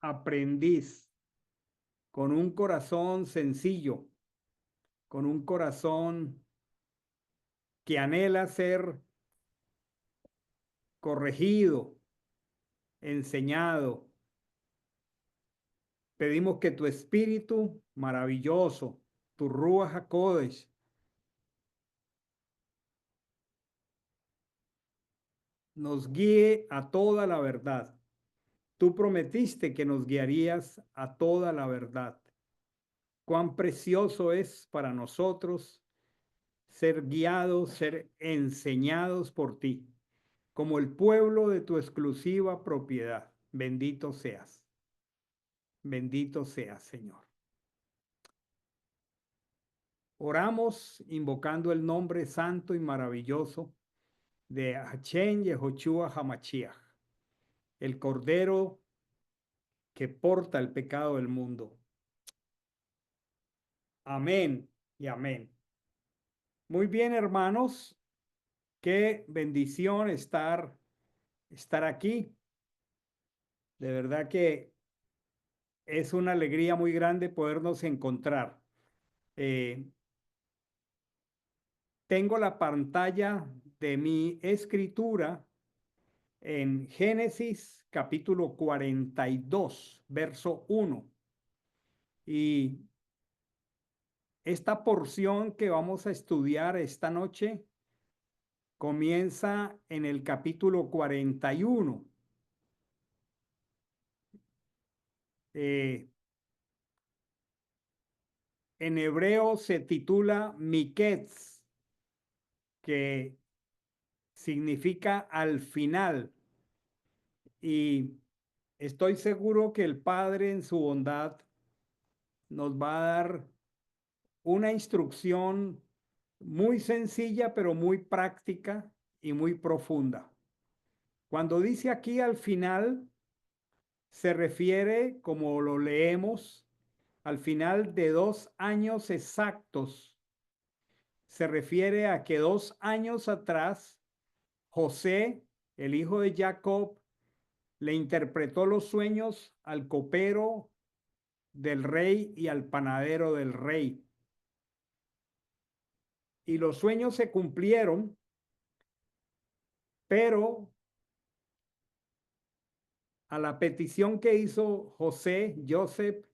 aprendiz, con un corazón sencillo, con un corazón que anhela ser corregido, enseñado. Pedimos que tu espíritu maravilloso, tu Ruach HaKodesh, nos guíe a toda la verdad. Tú prometiste que nos guiarías a toda la verdad. Cuán precioso es para nosotros ser guiados, ser enseñados por ti, como el pueblo de tu exclusiva propiedad. Bendito seas. Bendito seas, Señor. Oramos invocando el nombre santo y maravilloso de Hashem Yehoshua Hamashiach, el Cordero que porta el pecado del mundo. Amén y amén. Muy bien, hermanos, qué bendición estar aquí. De verdad que es una alegría muy grande podernos encontrar. Eh, Tengo la pantalla de mi escritura en Génesis capítulo 42, verso 1. Y esta porción que vamos a estudiar esta noche comienza en el capítulo 41. Eh, en hebreo se titula Miketz, que significa al final. Y estoy seguro que el Padre en su bondad nos va a dar una instrucción muy sencilla, pero muy práctica y muy profunda. Cuando dice aquí al final, se refiere, como lo leemos, al final de 2 años exactos. Se refiere a que 2 años atrás, José, el hijo de Jacob, le interpretó los sueños al copero del rey y al panadero del rey. Y los sueños se cumplieron, pero a la petición que hizo Joseph,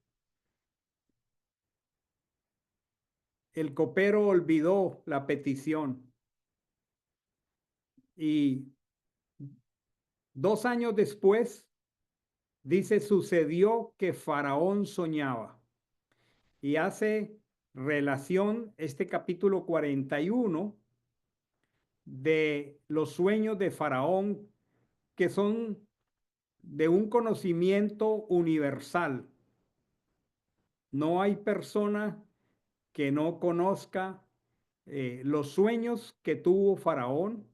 el copero olvidó la petición. Y 2 años después, dice, sucedió que Faraón soñaba. Y hace relación este capítulo 41 de los sueños de Faraón, que son de un conocimiento universal. No hay persona que no conozca los sueños que tuvo Faraón,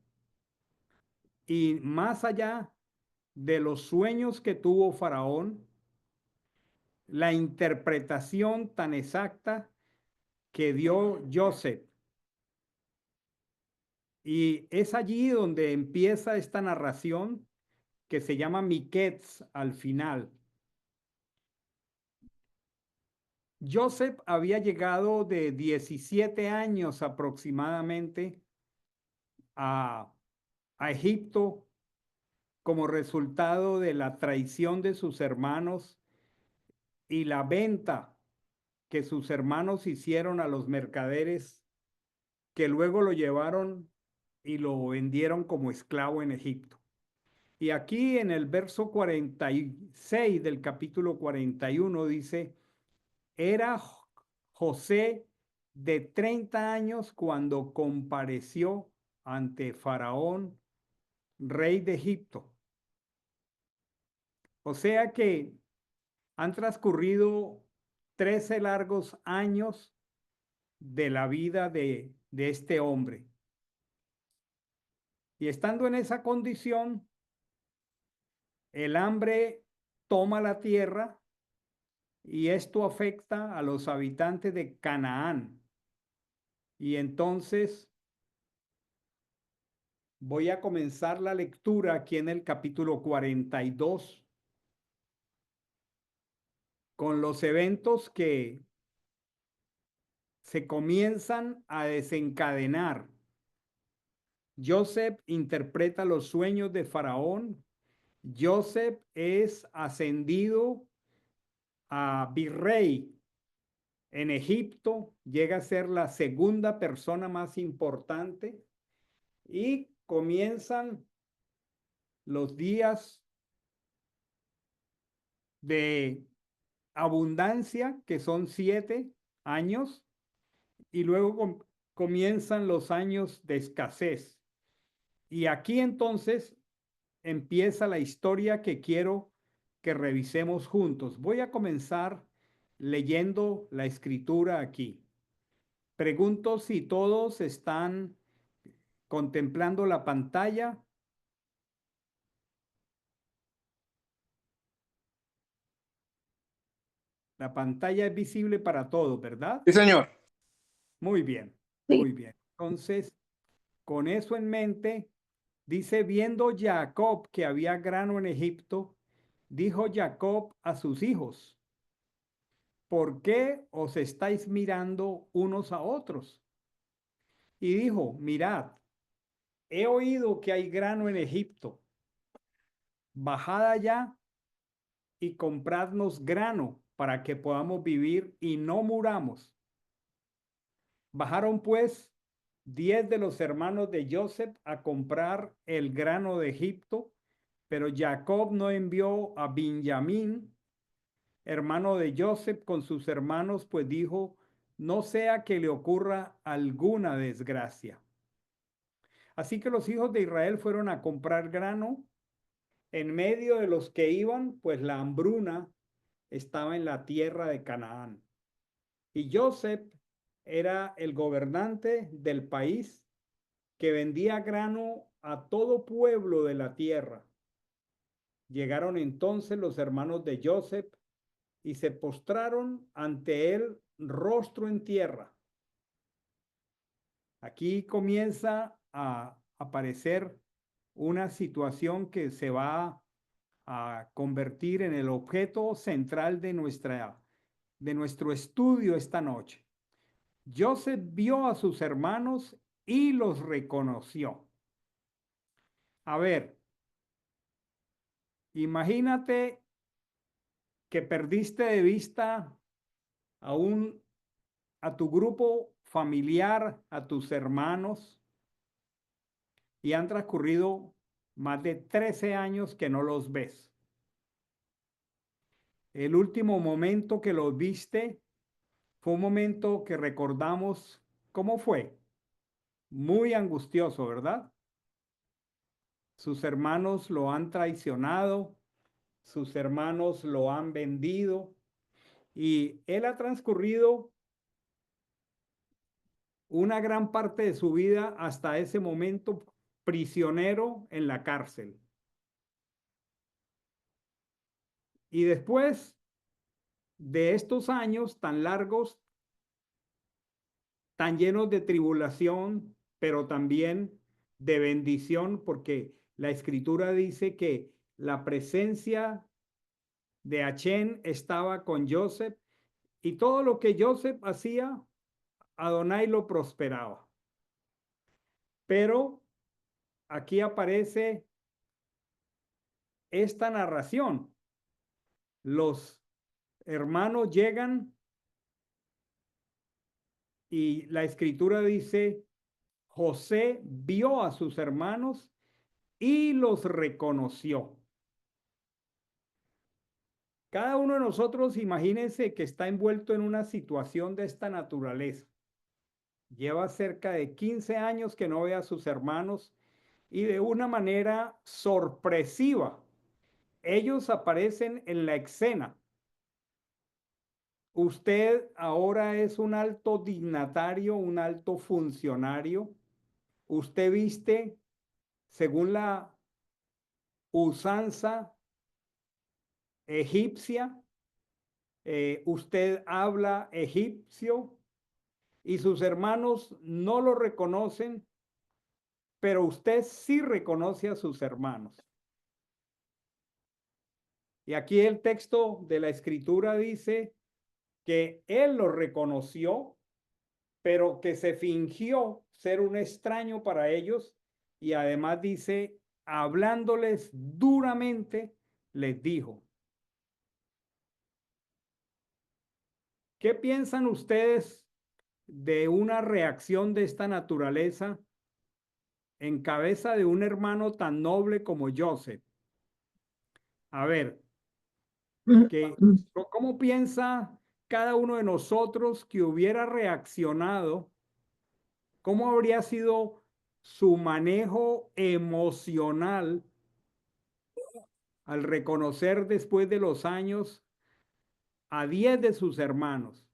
y más allá de los sueños que tuvo Faraón, la interpretación tan exacta que dio Joseph. Y es allí donde empieza esta narración que se llama Miketz al final. Joseph había llegado de 17 años aproximadamente a, a Egipto como resultado de la traición de sus hermanos y la venta que sus hermanos hicieron a los mercaderes, que luego lo llevaron y lo vendieron como esclavo en Egipto. Y aquí en el verso 46 del capítulo 41 dice, era José de 30 años cuando compareció ante Faraón, rey de Egipto. O sea que han transcurrido 13 largos años de la vida de este hombre. Y estando en esa condición, el hambre toma la tierra y esto afecta a los habitantes de Canaán. Y entonces voy a comenzar la lectura aquí en el capítulo 42 con los eventos que se comienzan a desencadenar. Joseph interpreta los sueños de Faraón. Joseph es ascendido a virrey en Egipto, llega a ser la segunda persona más importante y comienzan los días de abundancia, que son 7 años, y luego comienzan los años de escasez. Y aquí entonces empieza la historia que quiero que revisemos juntos. Voy a comenzar leyendo la escritura aquí. Pregunto si todos están contemplando la pantalla. La pantalla es visible para todos, ¿verdad? Sí, señor. Muy bien, Sí. muy bien. Entonces, con eso en mente, dice, viendo Jacob que había grano en Egipto, dijo Jacob a sus hijos, ¿por qué os estáis mirando unos a otros? Y dijo, mirad, he oído que hay grano en Egipto. Bajad allá y compradnos grano para que podamos vivir y no muramos. Bajaron pues 10 de los hermanos de Joseph a comprar el grano de Egipto, pero Jacob no envió a Benjamín, hermano de Joseph, con sus hermanos, pues dijo, no sea que le ocurra alguna desgracia. Así que los hijos de Israel fueron a comprar grano en medio de los que iban, pues la hambruna estaba en la tierra de Canaán. Y Joseph era el gobernante del país que vendía grano a todo pueblo de la tierra. Llegaron entonces los hermanos de Joseph y se postraron ante él rostro en tierra. Aquí comienza a aparecer una situación que se va a convertir en el objeto central de nuestro estudio esta noche. Joseph vio a sus hermanos y los reconoció. A ver, imagínate que perdiste de vista a a tu grupo familiar, a tus hermanos, y han transcurrido más de 13 años que no los ves. El último momento que los viste fue un momento que recordamos cómo fue. Muy angustioso, ¿verdad? Sus hermanos lo han traicionado, sus hermanos lo han vendido y él ha transcurrido una gran parte de su vida hasta ese momento prisionero en la cárcel. Y después de estos años tan largos, tan llenos de tribulación, pero también de bendición, porque la escritura dice que la presencia de Achén estaba con Joseph y todo lo que Joseph hacía, Adonai lo prosperaba. Pero aquí aparece esta narración. Los hermanos llegan y la escritura dice, José vio a sus hermanos y los reconoció. Cada uno de nosotros, imagínense que está envuelto en una situación de esta naturaleza. Lleva cerca de 15 años que no ve a sus hermanos y de una manera sorpresiva, ellos aparecen en la escena. Usted ahora es un alto dignatario, un alto funcionario. Usted viste según la usanza egipcia. Usted habla egipcio y sus hermanos no lo reconocen, pero usted sí reconoce a sus hermanos. Y aquí el texto de la escritura dice que él lo reconoció, pero que se fingió ser un extraño para ellos y además dice, hablándoles duramente, les dijo, ¿qué piensan ustedes de una reacción de esta naturaleza en cabeza de un hermano tan noble como Joseph? A ver, ¿cómo piensa cada uno de nosotros que hubiera reaccionado? ¿Cómo habría sido su manejo emocional al reconocer después de los años a 10 de sus hermanos?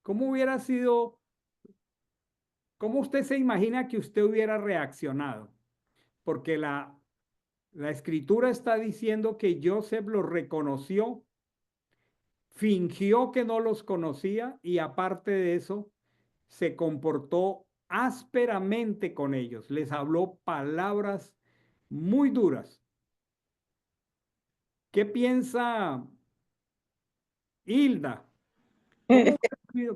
¿Cómo hubiera sido, cómo usted se imagina que usted hubiera reaccionado? Porque la escritura está diciendo que Joseph los reconoció, fingió que no los conocía y aparte de eso, se comportó ásperamente con ellos, les habló palabras muy duras. ¿Qué piensa Hilda?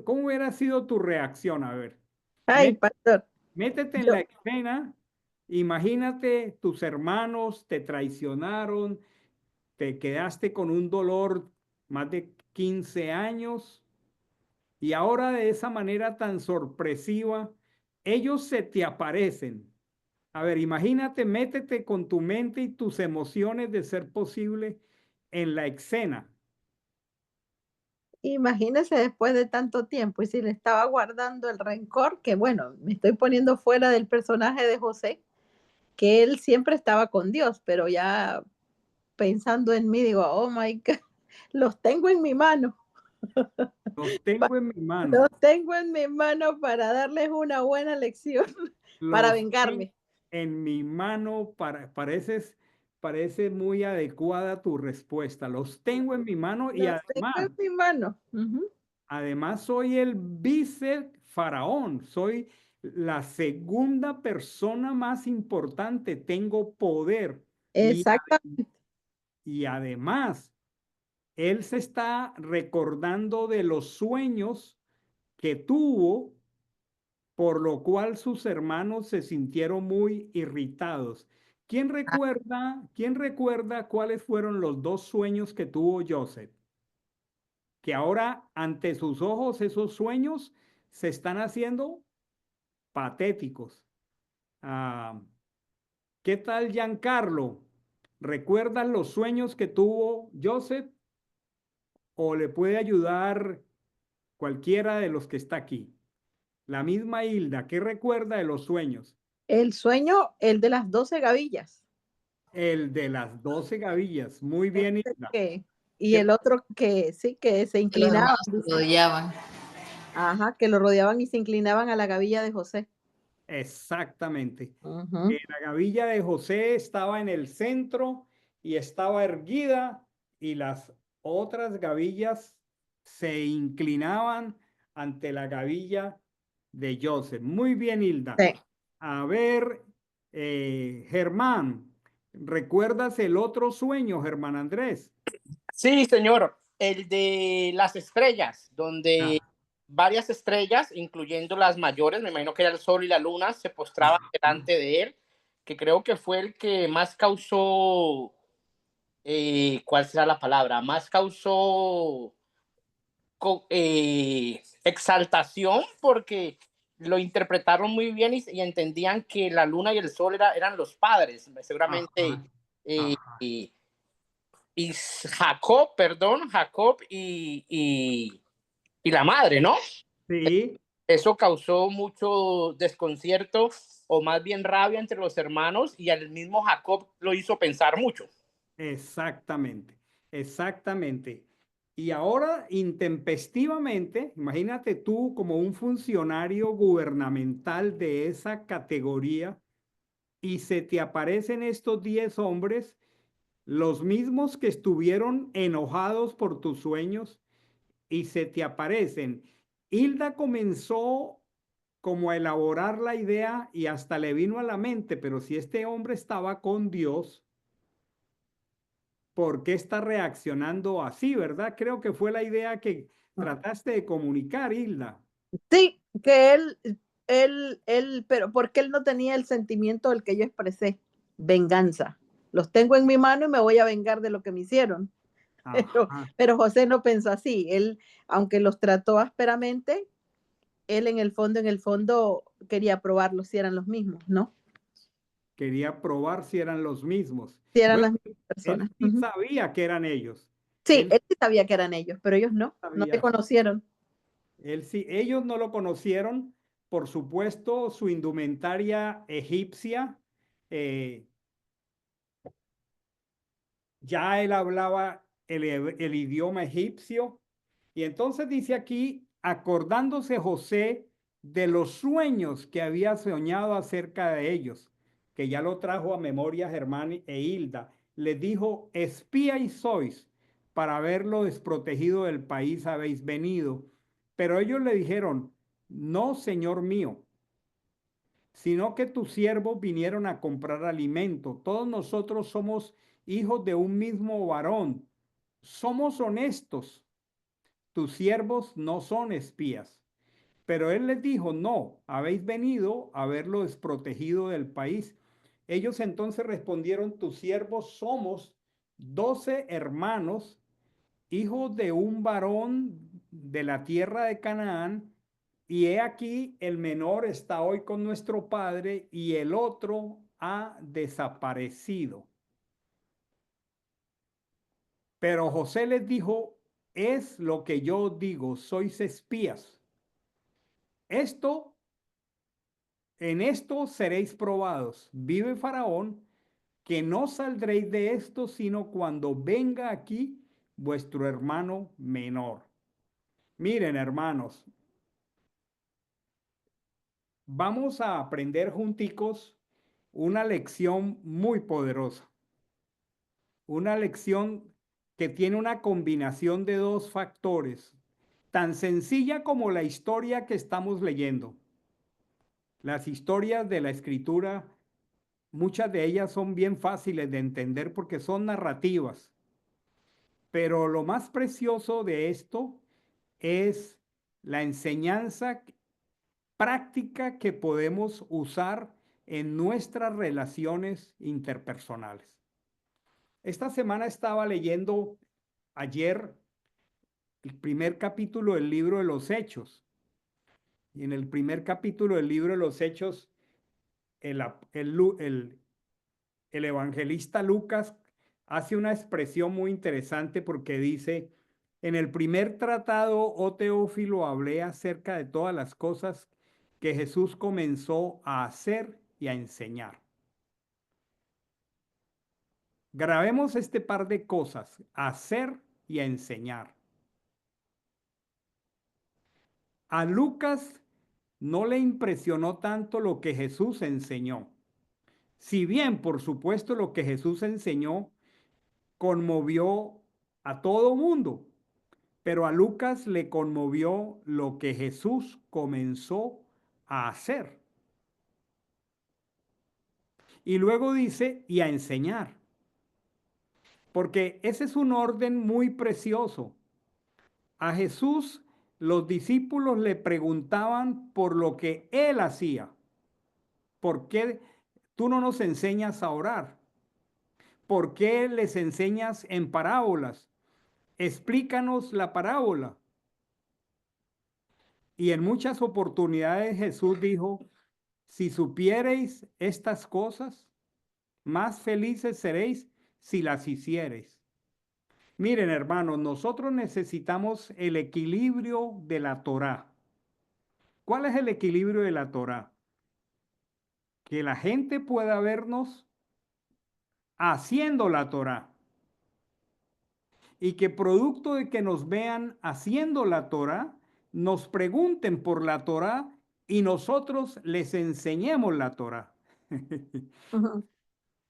¿Cómo hubiera sido tu reacción? A ver, Ay, pastor, métete en yo la escena, imagínate tus hermanos te traicionaron, te quedaste con un dolor más de 15 años y ahora de esa manera tan sorpresiva, ellos se te aparecen. A ver, imagínate, métete con tu mente y tus emociones de ser posible en la escena. imagínese después de tanto tiempo y si le estaba guardando el rencor, que bueno, me estoy poniendo fuera del personaje de José, que él siempre estaba con Dios, pero ya pensando en mí, digo, oh my God, los tengo en mi mano, Los tengo en mi mano. los tengo en mi mano para darles una buena lección, para Los tengo vengarme. en mi mano. Parece muy adecuada tu respuesta. Los tengo en mi mano y Los tengo en mi mano. Ujú. además soy el vice faraón. Soy la segunda persona más importante. Tengo poder y, Exactamente. y además él se está recordando de los sueños que tuvo, por lo cual sus hermanos se sintieron muy irritados. Quién recuerda cuáles fueron los dos sueños que tuvo Joseph? Que ahora ante sus ojos esos sueños se están haciendo patéticos. Ah, ¿qué tal Giancarlo? ¿Recuerdan los sueños que tuvo Joseph o le puede ayudar cualquiera de los que está aquí? La misma Hilda, ¿qué recuerda de los sueños? El sueño, el de las 12 gavillas. El de las 12 gavillas. Muy bien, Hilda. Que, y ¿Qué- el otro que sí, que se Que los inclinaban, hermanos se dice. rodeaban. Ajá, que lo rodeaban y se inclinaban a la gavilla de José. Exactamente. Ujú. La gavilla de José estaba en el centro y estaba erguida y las otras gavillas se inclinaban ante la gavilla de Joseph. Muy bien, Hilda. Sí. A ver, Germán, ¿recuerdas el otro sueño, Germán Andrés? Sí, señor. El de las estrellas, Ah, donde varias estrellas, incluyendo las mayores, me imagino que era el sol y la luna, se postraban ah, delante de él, que creo que fue el que más causó, ¿cuál será la palabra? Más causó exaltación porque lo interpretaron muy bien y entendían que la luna y el sol eran los padres, seguramente. ajá, Eh, ajá. y, y Jacob, perdón, Jacob y la madre, ¿no? Sí, Eso causó mucho desconcierto o más bien rabia entre los hermanos y al mismo Jacob lo hizo pensar mucho. exactamente, exactamente. Y ahora, intempestivamente, imagínate tú como un funcionario gubernamental de esa categoría y se te aparecen estos 10 hombres, los mismos que estuvieron enojados por tus sueños y se te aparecen. Hilda comenzó como a elaborar la idea y hasta le vino a la mente, pero si este hombre estaba con Dios, por qué está reaccionando así, ¿verdad? Creo que fue la idea que Ah. trataste de comunicar, Hilda. Sí, que pero porque él no tenía el sentimiento del que yo expresé, venganza. Los tengo en mi mano y me voy a vengar de lo que me hicieron. Pero, Ajá. pero José no pensó así. Él, aunque los trató ásperamente, él en el fondo quería probarlos si eran los mismos, ¿no? Quería probar si eran los mismos. Si eran Bueno, las mismas él personas. sí Ujú. sabía que eran ellos. Sí, Él él sí sabía que eran ellos, pero ellos no le sabía. conocieron. Él sí, ellos no lo conocieron. Por supuesto, su indumentaria egipcia, eh, ya él hablaba el idioma egipcio. Y entonces dice aquí, acordándose José de los sueños que había soñado acerca de ellos, que ya lo trajo a memoria Germán e Hilda, les dijo, espíais sois, para haberlo desprotegido del país habéis venido. Pero ellos le dijeron, no, señor mío, sino que tus siervos vinieron a comprar alimento. Todos nosotros somos hijos de un mismo varón. Somos honestos. Tus siervos no son espías. Pero él les dijo, no, habéis venido a verlo desprotegido del país. Ellos entonces respondieron, tus siervos somos 12 hermanos, hijos de un varón de la tierra de Canaán, y he aquí el menor está hoy con nuestro padre y el otro ha desaparecido. Pero José les dijo, es lo que yo digo, sois espías. Esto, en esto seréis probados. Vive Faraón, que no saldréis de esto, sino cuando venga aquí vuestro hermano menor. Miren, hermanos, vamos a aprender junticos una lección muy poderosa. Una lección que tiene una combinación de dos factores, tan sencilla como la historia que estamos leyendo. Las historias de la escritura, muchas de ellas son bien fáciles de entender porque son narrativas, pero lo más precioso de esto es la enseñanza práctica que podemos usar en nuestras relaciones interpersonales. Esta semana estaba leyendo ayer el primer capítulo del libro de los Hechos. Y en el primer capítulo del libro de los Hechos, el, el, el evangelista Lucas hace una expresión muy interesante porque dice, en el primer tratado, oh Teófilo, hablé acerca de todas las cosas que Jesús comenzó a hacer y a enseñar. Grabemos este par de cosas, hacer y a enseñar. A Lucas no le impresionó tanto lo que Jesús enseñó. Si bien, por supuesto, lo que Jesús enseñó conmovió a todo mundo, pero a Lucas le conmovió lo que Jesús comenzó a hacer. Y luego dice, y a enseñar, porque ese es un orden muy precioso. A Jesús los discípulos le preguntaban por lo que él hacía. ¿Por qué tú no nos enseñas a orar? ¿Por qué les enseñas en parábolas? Explícanos la parábola. Y en muchas oportunidades Jesús dijo, si supiereis estas cosas, más felices seréis si las hiciereis. Miren, hermanos, nosotros necesitamos el equilibrio de la Torá. ¿Cuál es el equilibrio de la Torá? Que la gente pueda vernos haciendo la Torá y que producto de que nos vean haciendo la Torá, nos pregunten por la Torá y nosotros les enseñemos la Torá. Ujú.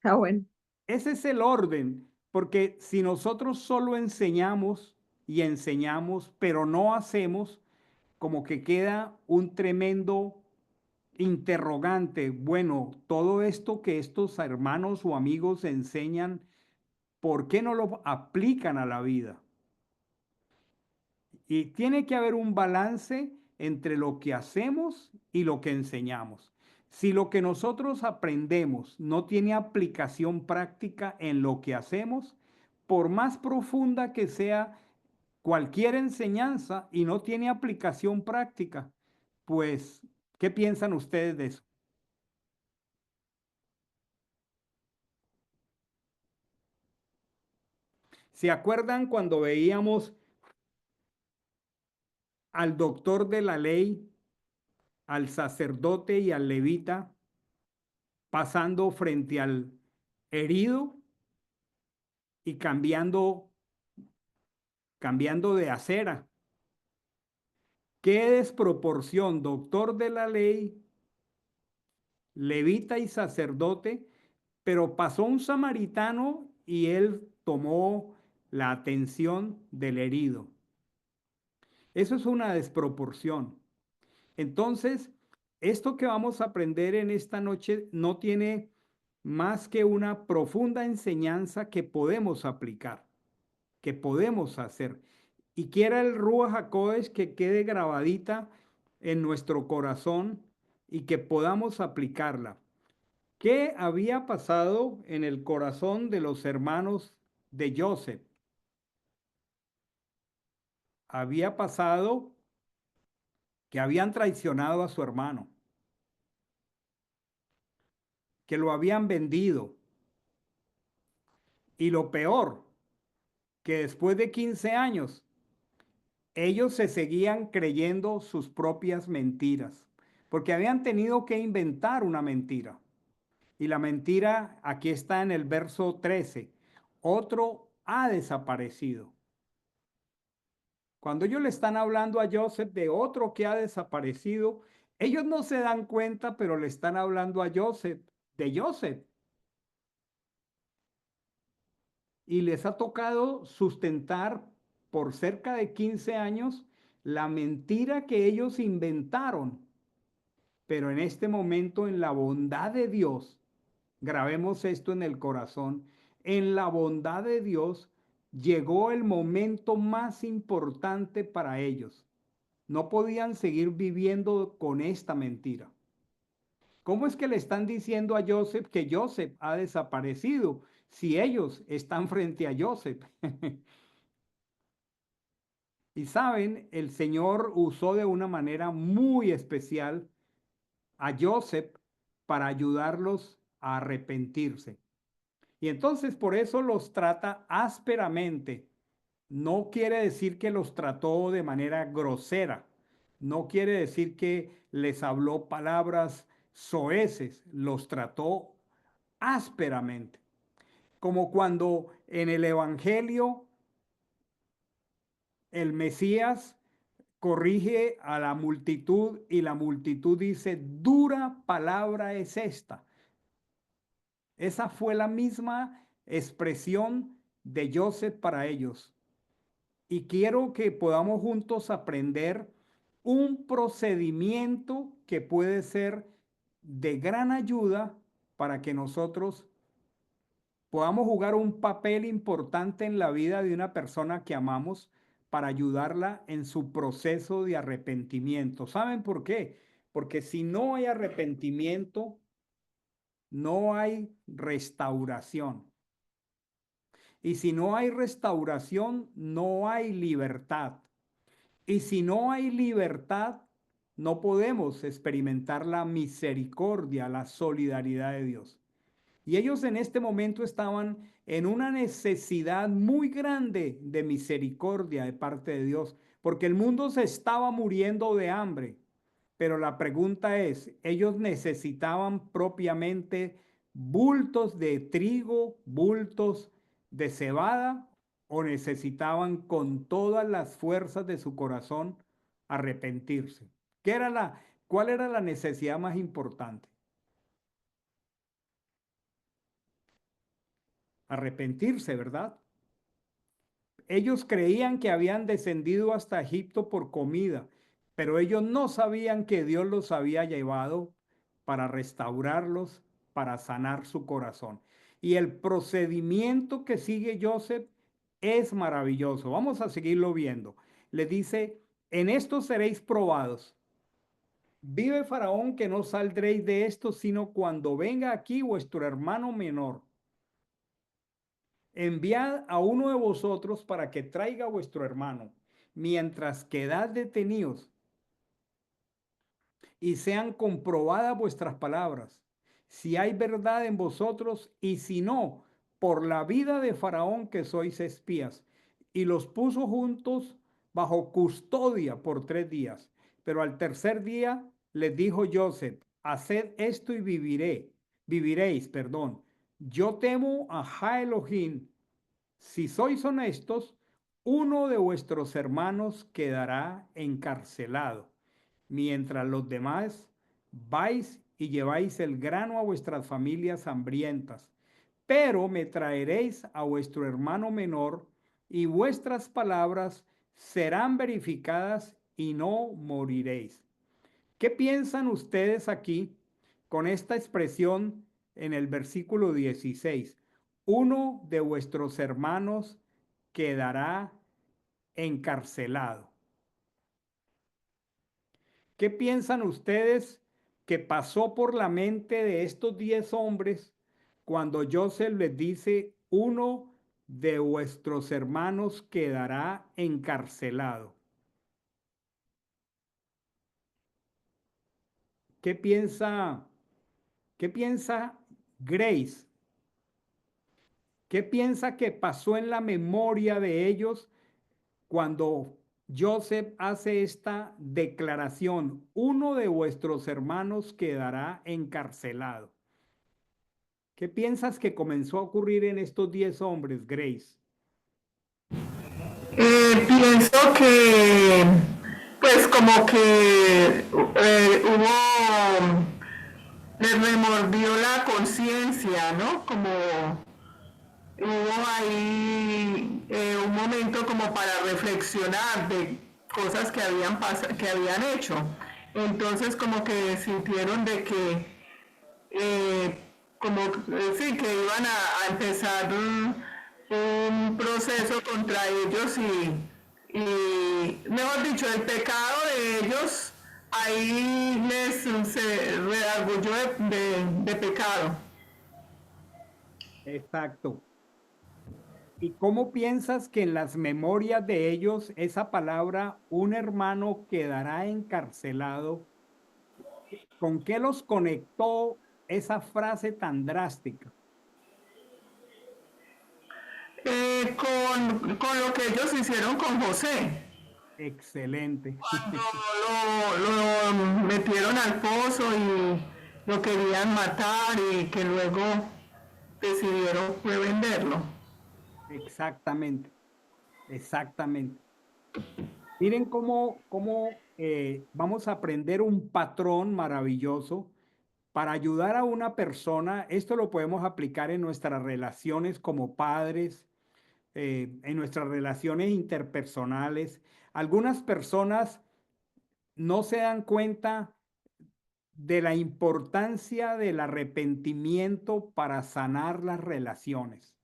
Ah, bueno. Ese es el orden, porque si nosotros solo enseñamos y enseñamos, pero no hacemos, como que queda un tremendo interrogante. Bueno, todo esto que estos hermanos o amigos enseñan, ¿por qué no lo aplican a la vida? Y tiene que haber un balance entre lo que hacemos y lo que enseñamos. Si lo que nosotros aprendemos no tiene aplicación práctica en lo que hacemos, por más profunda que sea cualquier enseñanza y no tiene aplicación práctica, pues, ¿qué piensan ustedes de eso? ¿Se acuerdan cuando veíamos al doctor de la ley, al sacerdote y al levita pasando frente al herido y cambiando de acera? ¿Qué desproporción, doctor de la ley, levita y sacerdote? Pero pasó un samaritano y él tomó la atención del herido. Eso es una desproporción. Entonces, esto que vamos a aprender en esta noche no tiene más que una profunda enseñanza que podemos aplicar, que podemos hacer. Y quiera el Ruach HaKodesh que quede grabadita en nuestro corazón y que podamos aplicarla. ¿Qué había pasado en el corazón de los hermanos de Joseph? Había pasado que habían traicionado a su hermano, que lo habían vendido. Y lo peor, que después de 15 años, ellos se seguían creyendo sus propias mentiras, porque habían tenido que inventar una mentira. Y la mentira aquí está en el verso 13. Otro ha desaparecido. Cuando ellos le están hablando a Joseph de otro que ha desaparecido, ellos no se dan cuenta, pero le están hablando a Joseph de Joseph. Y les ha tocado sustentar por cerca de 15 años la mentira que ellos inventaron. Pero en este momento, en la bondad de Dios, grabemos esto en el corazón, en la bondad de Dios llegó el momento más importante para ellos. No podían seguir viviendo con esta mentira. ¿Cómo es que le están diciendo a Joseph que Joseph ha desaparecido si ellos están frente a Joseph? Y saben, el Señor usó de una manera muy especial a Joseph para ayudarlos a arrepentirse. Y entonces por eso los trata ásperamente. No quiere decir que los trató de manera grosera. No quiere decir que les habló palabras soeces. Los trató ásperamente. Como cuando en el Evangelio el Mesías corrige a la multitud y la multitud dice, dura palabra es esta. Esa fue la misma expresión de Joseph para ellos. Y quiero que podamos juntos aprender un procedimiento que puede ser de gran ayuda para que nosotros podamos jugar un papel importante en la vida de una persona que amamos para ayudarla en su proceso de arrepentimiento. ¿Saben por qué? Porque si no hay arrepentimiento, no hay restauración. Y si no hay restauración, no hay libertad. Y si no hay libertad, no podemos experimentar la misericordia, la solidaridad de Dios. Y ellos en este momento estaban en una necesidad muy grande de misericordia de parte de Dios, porque el mundo se estaba muriendo de hambre. Pero la pregunta es, ¿ellos necesitaban propiamente bultos de trigo, bultos de cebada, o necesitaban con todas las fuerzas de su corazón arrepentirse? ¿Cuál era la necesidad más importante? Arrepentirse, ¿verdad? Ellos creían que habían descendido hasta Egipto por comida, pero ellos no sabían que Dios los había llevado para restaurarlos, para sanar su corazón. Y el procedimiento que sigue Joseph es maravilloso. Vamos a seguirlo viendo. Le dice, en esto seréis probados. Vive Faraón que no saldréis de esto, sino cuando venga aquí vuestro hermano menor. Enviad a uno de vosotros para que traiga a vuestro hermano, mientras quedad detenidos, y sean comprobadas vuestras palabras, si hay verdad en vosotros, y si no, por la vida de Faraón que sois espías. Y los puso juntos bajo custodia por 3 días. Pero al tercer día les dijo Joseph, haced esto y viviréis, perdón. Yo temo a Ja Elohim. Si sois honestos, uno de vuestros hermanos quedará encarcelado, mientras los demás vais y lleváis el grano a vuestras familias hambrientas. Pero me traeréis a vuestro hermano menor, y vuestras palabras serán verificadas y no moriréis. ¿Qué piensan ustedes aquí con esta expresión en el versículo 16? Uno de vuestros hermanos quedará encarcelado. ¿Qué piensan ustedes que pasó por la mente de estos 10 hombres cuando Joseph les dice, uno de vuestros hermanos quedará encarcelado? ¿Qué piensa, qué piensa Grace? ¿Qué piensa que pasó en la memoria de ellos cuando Joseph hace esta declaración? Uno de vuestros hermanos quedará encarcelado. ¿Qué piensas que comenzó a ocurrir en estos 10 hombres, Grace? Pienso que, pues como que hubo, les remordió la conciencia, ¿no? Como hubo ahí un momento como para reflexionar de cosas que que habían hecho. Entonces como que sintieron de que sí, que iban a empezar un proceso contra ellos y, mejor dicho, el pecado de ellos ahí se redarguyó de pecado. Exacto. ¿Y cómo piensas que en las memorias de ellos esa palabra, un hermano quedará encarcelado, con qué los conectó esa frase tan drástica? Con lo que ellos hicieron con José. Excelente. Cuando lo metieron al pozo y lo querían matar y que luego decidieron fue venderlo. Exactamente, exactamente. Miren cómo vamos a aprender un patrón maravilloso para ayudar a una persona. Esto lo podemos aplicar en nuestras relaciones como padres, en nuestras relaciones interpersonales. Algunas personas no se dan cuenta de la importancia del arrepentimiento para sanar las relaciones.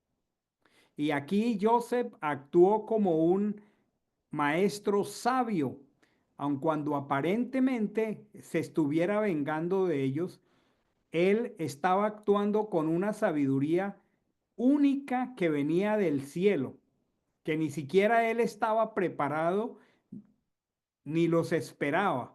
Y aquí Joseph actuó como un maestro sabio, aun cuando aparentemente se estuviera vengando de ellos, él estaba actuando con una sabiduría única que venía del cielo, que ni siquiera él estaba preparado ni los esperaba.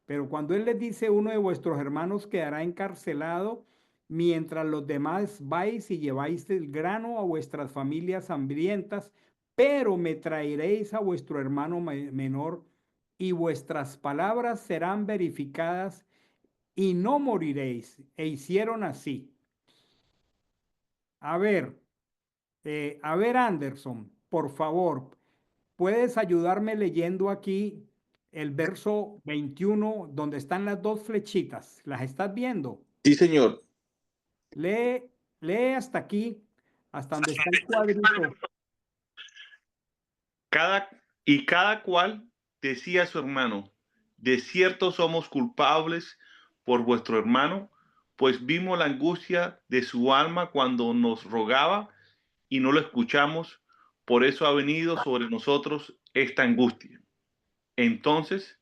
Pero cuando él les dice, uno de vuestros hermanos quedará encarcelado, mientras los demás vais y lleváis el grano a vuestras familias hambrientas, pero me traeréis a vuestro hermano menor, y vuestras palabras serán verificadas y no moriréis. E hicieron así. A ver, Anderson, por favor, ¿puedes ayudarme leyendo aquí el verso 21 donde están las dos flechitas? ¿Las estás viendo? Sí, señor. Lee, lee hasta aquí, hasta donde está el cuadrito. Cada cual decía a su hermano, de cierto somos culpables por vuestro hermano, pues vimos la angustia de su alma cuando nos rogaba y no lo escuchamos, por eso ha venido sobre nosotros esta angustia. Entonces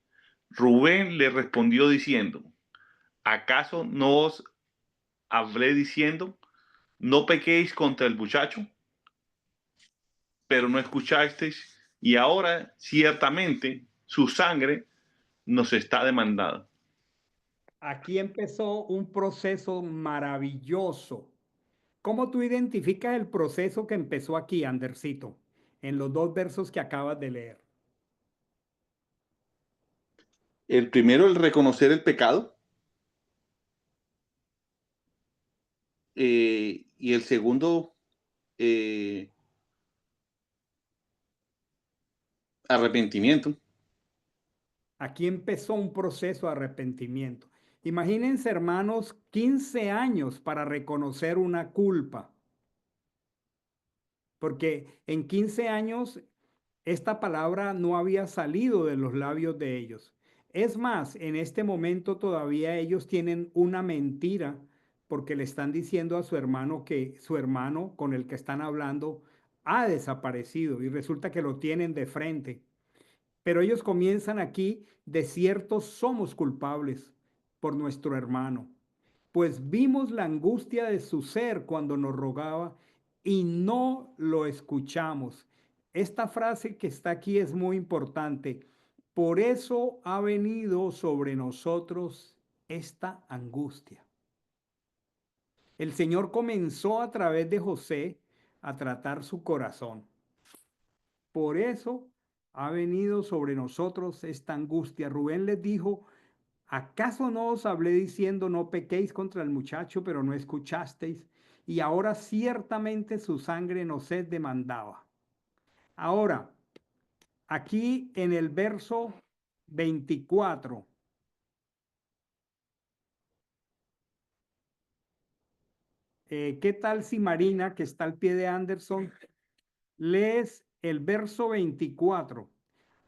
Rubén le respondió diciendo, ¿acaso no os hablé diciendo, no pequéis contra el muchacho? Pero no escuchasteis, y ahora ciertamente su sangre nos está demandada. Aquí empezó un proceso maravilloso. ¿Cómo tú identificas el proceso que empezó aquí, Andercito, en los 2 versos que acabas de leer? El primero, el reconocer el pecado. Y el segundo, arrepentimiento. Aquí empezó un proceso de arrepentimiento. Imagínense, hermanos, 15 años para reconocer una culpa. Porque en 15 años esta palabra no había salido de los labios de ellos. Es más, en este momento todavía ellos tienen una mentira porque le están diciendo a su hermano que su hermano con el que están hablando ha desaparecido y resulta que lo tienen de frente. Pero ellos comienzan aquí, de cierto somos culpables por nuestro hermano, pues vimos la angustia de su ser cuando nos rogaba y no lo escuchamos. Esta frase que está aquí es muy importante. Por eso ha venido sobre nosotros esta angustia. El Señor comenzó a través de José a tratar su corazón. Por eso ha venido sobre nosotros esta angustia. Rubén les dijo, ¿acaso no os hablé diciendo no pequéis contra el muchacho, pero no escuchasteis? Y ahora ciertamente su sangre nos es demandaba. Ahora, aquí en el verso 24, ¿qué tal si Marina, que está al pie de Anderson, lees el verso 24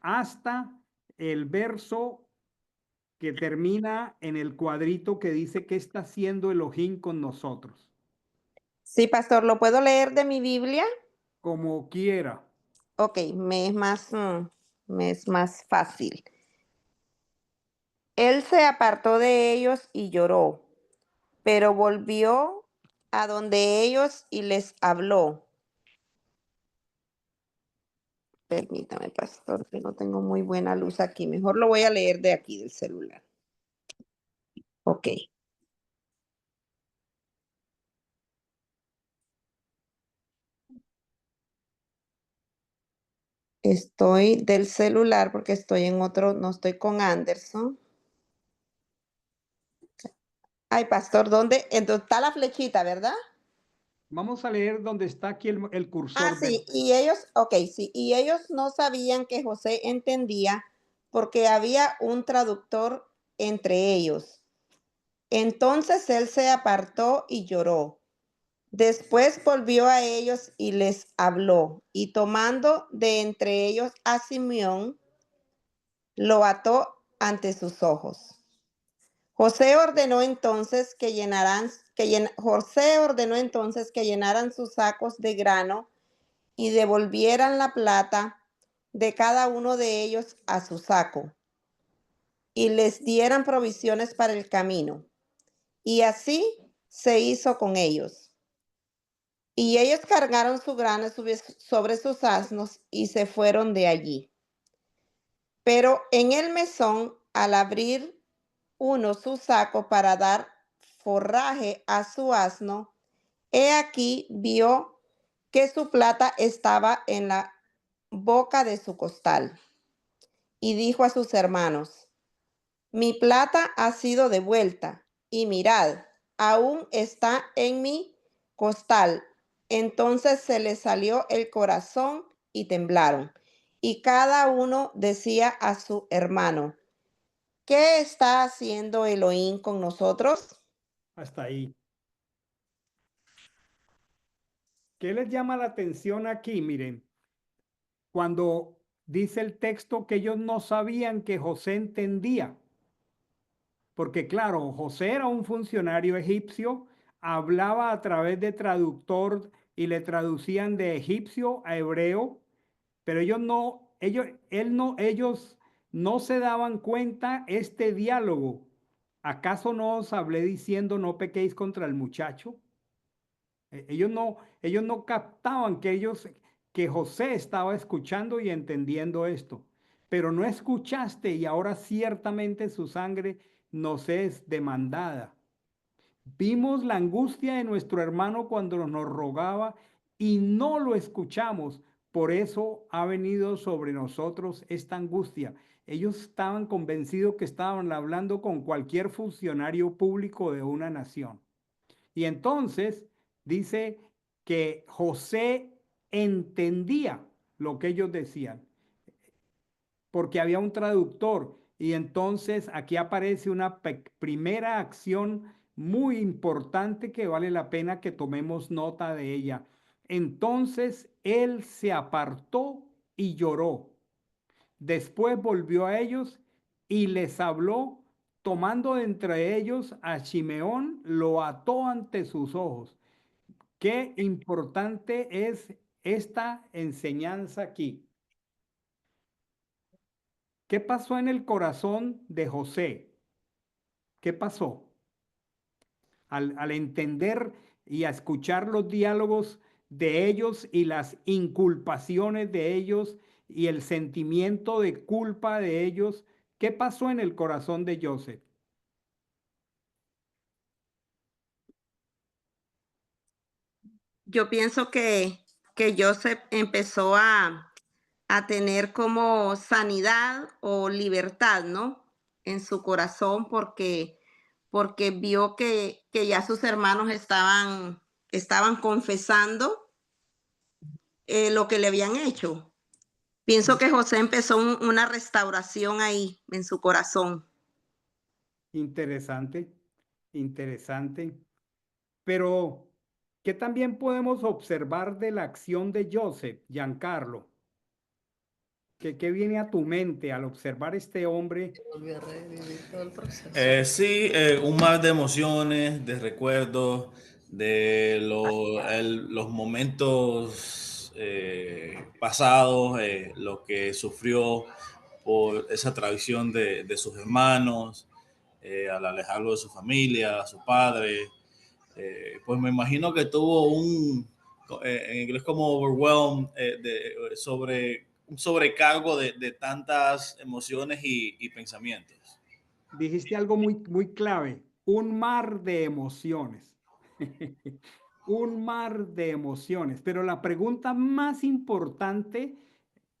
hasta el verso que termina en el cuadrito que dice qué está haciendo Elohim con nosotros? Sí, pastor, ¿lo puedo leer de mi Biblia? Como quiera. Ok, me es más fácil. Él se apartó de ellos y lloró, pero volvió a donde ellos y les habló. Permítame, pastor, que no tengo muy buena luz aquí. Mejor lo voy a leer de aquí del celular. Ok. Estoy del celular porque estoy en otro, no estoy con Anderson. Ay, pastor, ¿dónde? Entonces está la flechita, ¿verdad? Vamos a leer donde está aquí el cursor. Ah, sí, y ellos, ok, sí, y ellos no sabían que José entendía porque había un traductor entre ellos. Entonces él se apartó y lloró. Después volvió a ellos y les habló, y tomando de entre ellos a Simeón, lo ató ante sus ojos. José ordenó entonces que llenaran sus sacos de grano y devolvieran la plata de cada uno de ellos a su saco, y les dieran provisiones para el camino. Y así se hizo con ellos. Y ellos cargaron su grano sobre sus asnos y se fueron de allí. Pero en el mesón, al abrir uno su saco para dar forraje a su asno, he aquí vio que su plata estaba en la boca de su costal. Y dijo a sus hermanos, mi plata ha sido devuelta, y mirad, aún está en mi costal. Entonces se les salió el corazón y temblaron. Y cada uno decía a su hermano, ¿qué está haciendo Elohim con nosotros? Hasta ahí. ¿Qué les llama la atención aquí? Miren, cuando dice el texto que ellos no sabían que José entendía, porque claro, José era un funcionario egipcio, hablaba a través de traductor y le traducían de egipcio a hebreo, pero ellos no se daban cuenta este diálogo. ¿Acaso no os hablé diciendo no pequéis contra el muchacho? Ellos no captaban que José estaba escuchando y entendiendo esto, pero no escuchaste y ahora ciertamente su sangre nos es demandada. Vimos la angustia de nuestro hermano cuando nos rogaba y no lo escuchamos. Por eso ha venido sobre nosotros esta angustia. Ellos estaban convencidos que estaban hablando con cualquier funcionario público de una nación. Y entonces dice que José entendía lo que ellos decían, porque había un traductor. Y entonces aquí aparece una primera acción muy importante que vale la pena que tomemos nota de ella. Entonces él se apartó y lloró. Después volvió a ellos y les habló, tomando de entre ellos a Simeón, lo ató ante sus ojos. Qué importante es esta enseñanza aquí. ¿Qué pasó en el corazón de José? ¿Qué pasó? Al entender y a escuchar los diálogos de ellos y las inculpaciones de ellos y el sentimiento de culpa de ellos, ¿qué pasó en el corazón de Joseph? Yo pienso que Joseph empezó a tener como sanidad o libertad, ¿no? En su corazón porque vio que ya sus hermanos estaban confesando lo que le habían hecho. Pienso que José empezó una restauración ahí en su corazón. Interesante, interesante. Pero, ¿qué también podemos observar de la acción de Joseph, Giancarlo? ¿Qué viene a tu mente al observar este hombre? Volvió a revivir todo el proceso. Sí, un mar de emociones, de recuerdos, de los momentos pasados, lo que sufrió por esa traición de sus hermanos, al alejarlo de su familia, su padre. Pues me imagino que tuvo en inglés como overwhelm, un sobrecargo de tantas emociones y pensamientos. Dijiste algo muy clave, un mar de emociones. Un mar de emociones. Pero la pregunta más importante,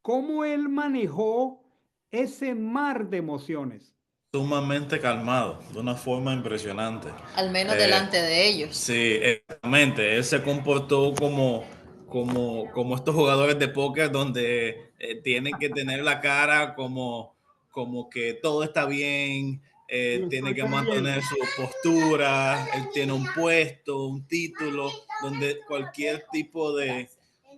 ¿cómo él manejó ese mar de emociones? Sumamente calmado, de una forma impresionante. Al menos delante de ellos. Sí, exactamente. Él se comportó como estos jugadores de póker donde tienen que tener la cara como que todo está bien, tiene que mantener su postura, él tiene un puesto, un título, donde cualquier tipo de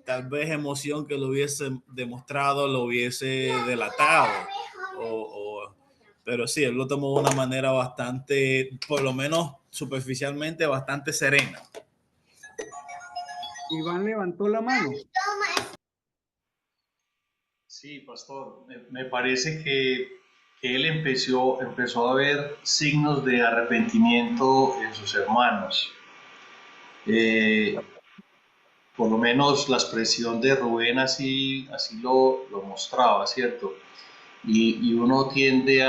tal vez emoción que lo hubiese demostrado lo hubiese delatado. Pero sí, él lo tomó de una manera bastante, por lo menos superficialmente, bastante serena. Iván levantó la mano. Sí, pastor, me parece que él empezó a ver signos de arrepentimiento en sus hermanos. Por lo menos la expresión de Rubén así lo mostraba, ¿cierto? Y uno tiende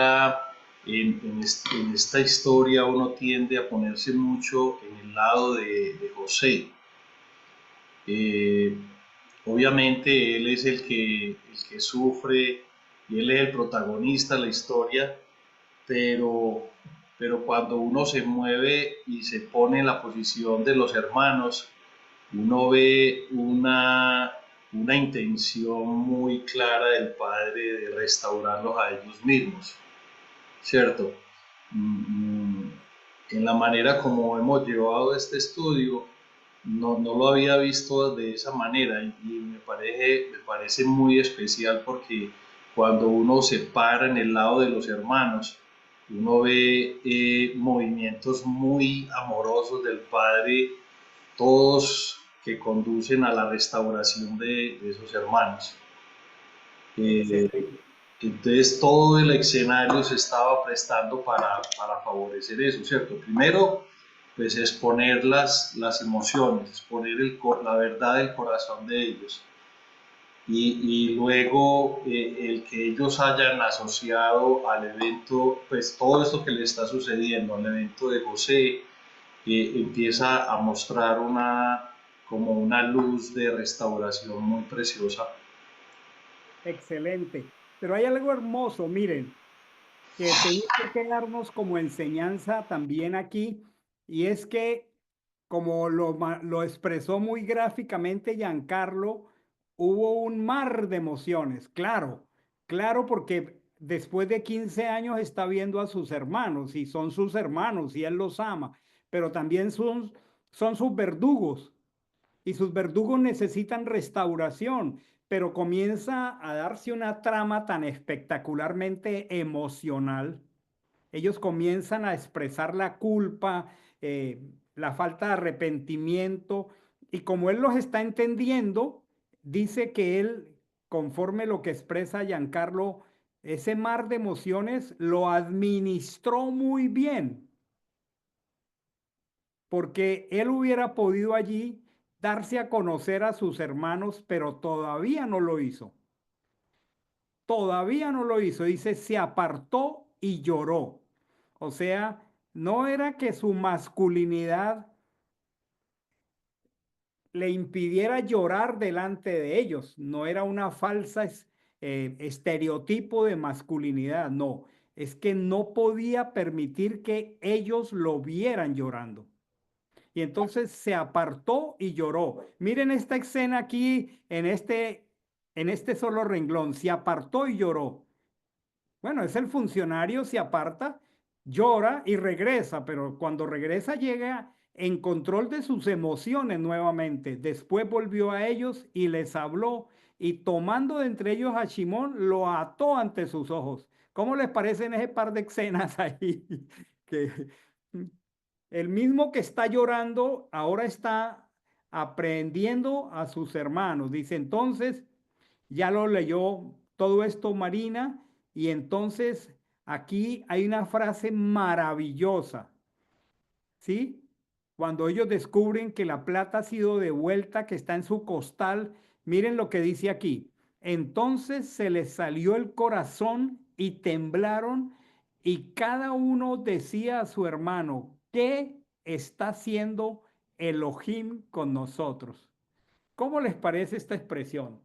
en esta historia, uno tiende a ponerse mucho en el lado de José. Obviamente él es el que sufre y él es el protagonista de la historia, pero cuando uno se mueve y se pone en la posición de los hermanos, uno ve una intención muy clara del padre de restaurarlos a ellos mismos, ¿cierto? En la manera como hemos llevado este estudio, no lo había visto de esa manera y me parece muy especial porque cuando uno se para en el lado de los hermanos, uno ve movimientos muy amorosos del Padre, todos que conducen a la restauración de esos hermanos. Entonces todo el escenario se estaba prestando para favorecer eso, ¿cierto? Primero, pues exponer las emociones, exponer la verdad del corazón de ellos. Y luego el que ellos hayan asociado al evento, pues todo esto que le está sucediendo al evento de José, empieza a mostrar como una luz de restauración muy preciosa. Excelente. Pero hay algo hermoso, miren, que tenemos que quedarnos como enseñanza también aquí, y es que, como lo expresó muy gráficamente Giancarlo, hubo un mar de emociones, claro, claro, porque después de 15 años está viendo a sus hermanos, y son sus hermanos, y él los ama, pero también son sus verdugos, y sus verdugos necesitan restauración, pero comienza a darse una trama tan espectacularmente emocional. Ellos comienzan a expresar la culpa, la falta de arrepentimiento, y como él los está entendiendo, dice que él, conforme lo que expresa Giancarlo, ese mar de emociones lo administró muy bien, porque él hubiera podido allí darse a conocer a sus hermanos, pero todavía no lo hizo. Todavía no lo hizo. Dice, se apartó y lloró. O sea, no era que su masculinidad le impidiera llorar delante de ellos. No era una falsa estereotipo de masculinidad. No, es que no podía permitir que ellos lo vieran llorando. Y entonces se apartó y lloró. Miren esta escena aquí en este solo renglón. Se apartó y lloró. Bueno, es el funcionario, se aparta, llora y regresa, pero cuando regresa llega en control de sus emociones nuevamente. Después volvió a ellos y les habló, y tomando de entre ellos a Shimón, lo ató ante sus ojos. ¿Cómo les parecen ese par de escenas ahí? Que el mismo que está llorando ahora está aprendiendo a sus hermanos. Dice, entonces, ya lo leyó todo esto Marina, y entonces aquí hay una frase maravillosa, ¿sí? Cuando ellos descubren que la plata ha sido devuelta, que está en su costal, miren lo que dice aquí. Entonces se les salió el corazón y temblaron, y cada uno decía a su hermano, ¿qué está haciendo Elohim con nosotros? ¿Cómo les parece esta expresión?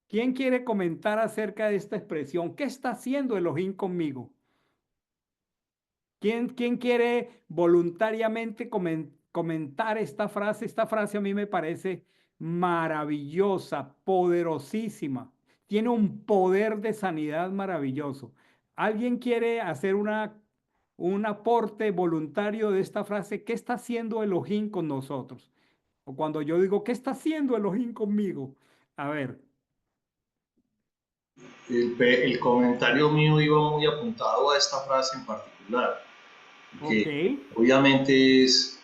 ¿Quién quiere comentar acerca de esta expresión? ¿Qué está haciendo Elohim conmigo? ¿Quién quiere voluntariamente comentar esta frase? Esta frase a mí me parece maravillosa, poderosísima. Tiene un poder de sanidad maravilloso. ¿Alguien quiere hacer un aporte voluntario de esta frase? ¿Qué está haciendo Elohim con nosotros? O cuando yo digo, ¿qué está haciendo Elohim conmigo? A ver. El comentario mío iba muy apuntado a esta frase en particular, que Ok. obviamente es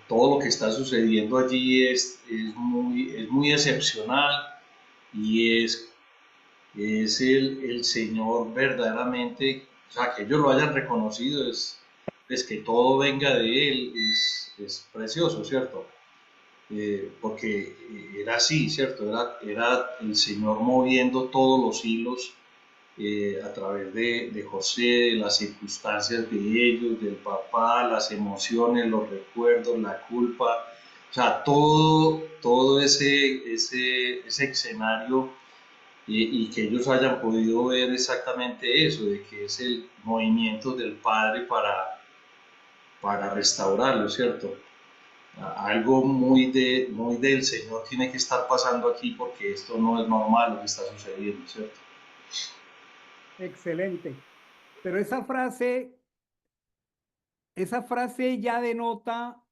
todo lo que está sucediendo allí es muy excepcional, y es el Señor verdaderamente, o sea, que ellos lo hayan reconocido, es que todo venga de Él, es precioso, ¿cierto? Porque era así, ¿cierto? Era el Señor moviendo todos los hilos a través de José, de las circunstancias de ellos, del papá, las emociones, los recuerdos, la culpa, o sea, todo ese escenario, y que ellos hayan podido ver exactamente eso, de que es el movimiento del Padre para restaurarlo, ¿cierto? Algo muy del Señor tiene que estar pasando aquí, porque esto no es normal lo que está sucediendo, ¿cierto? Excelente. Pero esa frase ya denota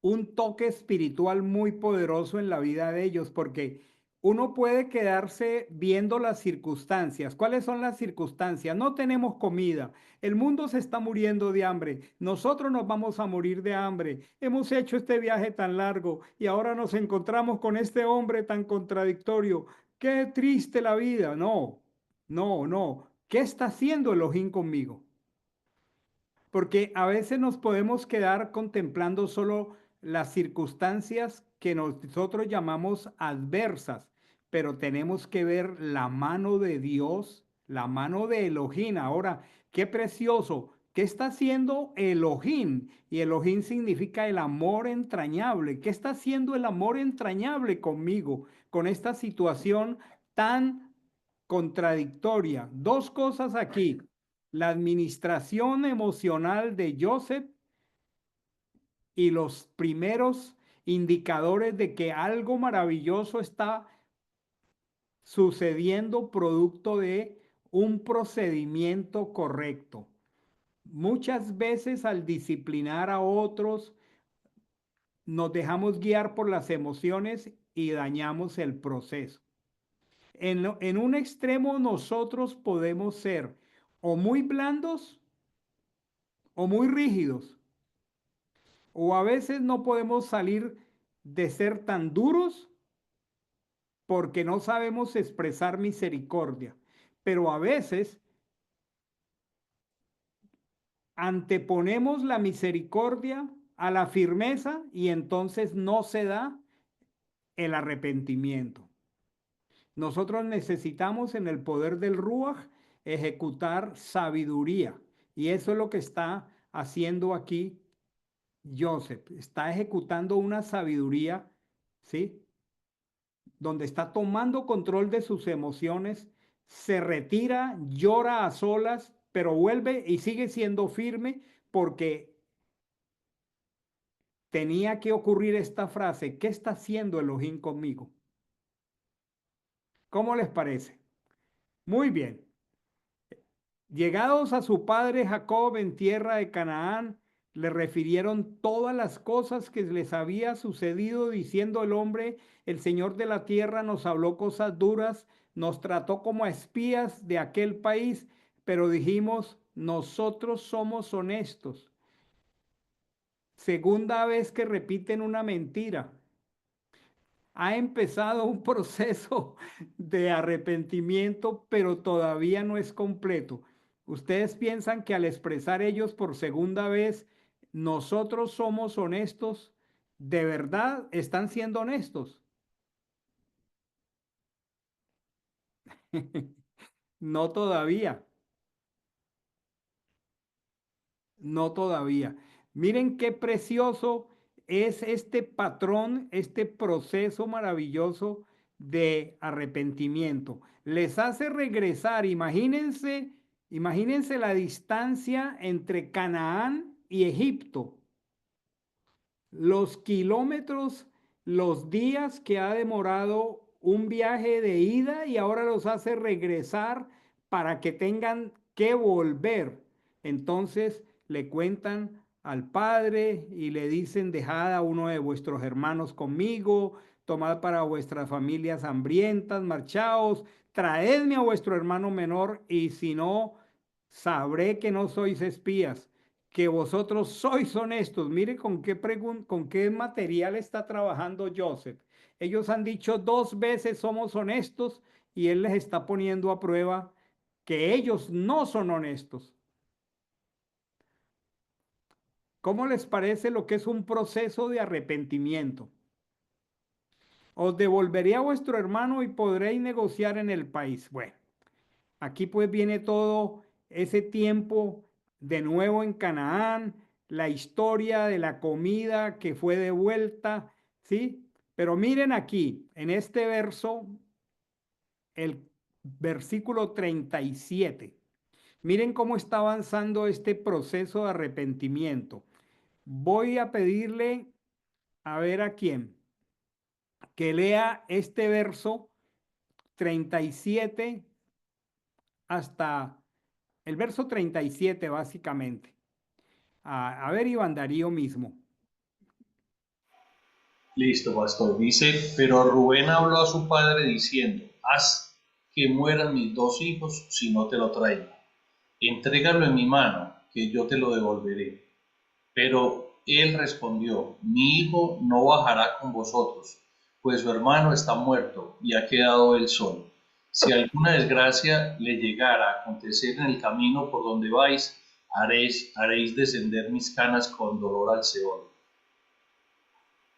un toque espiritual muy poderoso en la vida de ellos, porque uno puede quedarse viendo las circunstancias. ¿Cuáles son las circunstancias? No tenemos comida. El mundo se está muriendo de hambre. Nosotros nos vamos a morir de hambre. Hemos hecho este viaje tan largo y ahora nos encontramos con este hombre tan contradictorio. Qué triste la vida. No, no, no. ¿Qué está haciendo Elohim conmigo? Porque a veces nos podemos quedar contemplando solo las circunstancias que nosotros llamamos adversas, pero tenemos que ver la mano de Dios, la mano de Elohim. Ahora, qué precioso. ¿Qué está haciendo Elohim? Y Elohim significa el amor entrañable. ¿Qué está haciendo el amor entrañable conmigo, con esta situación tan contradictoria? Dos cosas aquí: la administración emocional de Joseph y los primeros indicadores de que algo maravilloso está sucediendo producto de un procedimiento correcto. Muchas veces al disciplinar a otros nos dejamos guiar por las emociones y dañamos el proceso. En un extremo nosotros podemos ser o muy blandos o muy rígidos. O a veces no podemos salir de ser tan duros porque no sabemos expresar misericordia. Pero a veces anteponemos la misericordia a la firmeza y entonces no se da el arrepentimiento. Nosotros necesitamos en el poder del Ruach ejecutar sabiduría. Y eso es lo que está haciendo aquí Joseph. Está ejecutando una sabiduría, ¿sí? Donde está tomando control de sus emociones, se retira, llora a solas, pero vuelve y sigue siendo firme porque tenía que ocurrir esta frase: ¿qué está haciendo Elohim conmigo? ¿Cómo les parece? Muy bien. Llegados a su padre Jacob en tierra de Canaán, le refirieron todas las cosas que les había sucedido, diciendo el hombre: el Señor de la tierra nos habló cosas duras, nos trató como a espías de aquel país, pero dijimos: nosotros somos honestos. Segunda vez que repiten una mentira. Ha empezado un proceso de arrepentimiento, pero todavía no es completo. ¿Ustedes piensan que al expresar ellos por segunda vez, nosotros somos honestos, de verdad están siendo honestos? No todavía. No todavía. Miren qué precioso es este patrón, este proceso maravilloso de arrepentimiento. Les hace regresar, imagínense, imagínense la distancia entre Canaán y Egipto, los kilómetros, los días que ha demorado un viaje de ida, y ahora los hace regresar para que tengan que volver. Entonces le cuentan al padre y le dicen: dejad a uno de vuestros hermanos conmigo, tomad para vuestras familias hambrientas, marchaos, traedme a vuestro hermano menor, y si no, sabré que no sois espías, que vosotros sois honestos. Mire con qué material está trabajando Joseph. Ellos han dicho dos veces somos honestos, y él les está poniendo a prueba que ellos no son honestos. ¿Cómo les parece lo que es un proceso de arrepentimiento? Os devolveré a vuestro hermano y podréis negociar en el país. Bueno, aquí pues viene todo ese tiempo de nuevo en Canaán, la historia de la comida que fue devuelta, ¿sí? Pero miren aquí, en este verso, el versículo 37. Miren cómo está avanzando este proceso de arrepentimiento. Voy a pedirle, a ver a quién, que lea este verso 37 hasta el verso 37 básicamente. A ver, Iván Darío mismo. Listo, pastor. Dice, pero Rubén habló a su padre diciendo, haz que mueran mis dos hijos si no te lo traigo. Entrégalo en mi mano, que yo te lo devolveré. Pero él respondió, mi hijo no bajará con vosotros, pues su hermano está muerto y ha quedado él solo. Si alguna desgracia le llegara a acontecer en el camino por donde vais, haréis descender mis canas con dolor al Seol.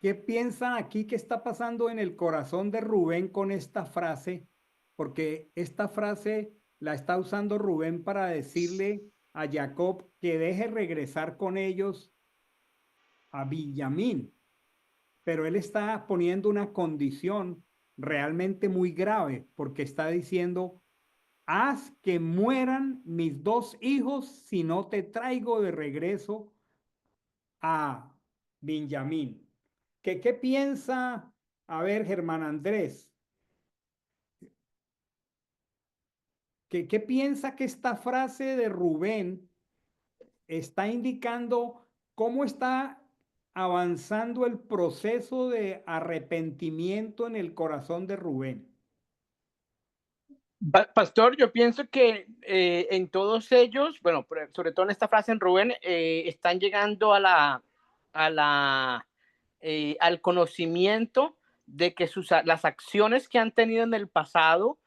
¿Qué piensan aquí que está pasando en el corazón de Rubén con esta frase? Porque esta frase la está usando Rubén para decirle a Jacob que deje regresar con ellos a Benjamín, pero él está poniendo una condición realmente muy grave porque está diciendo, haz que mueran mis dos hijos si no te traigo de regreso a Benjamín. ¿Qué piensa, a ver, Germán Andrés? ¿Qué piensa que esta frase de Rubén está indicando cómo está avanzando el proceso de arrepentimiento en el corazón de Rubén? Pastor, yo pienso que en todos ellos, bueno, sobre todo en esta frase en Rubén, están llegando al conocimiento de que las acciones que han tenido en el pasado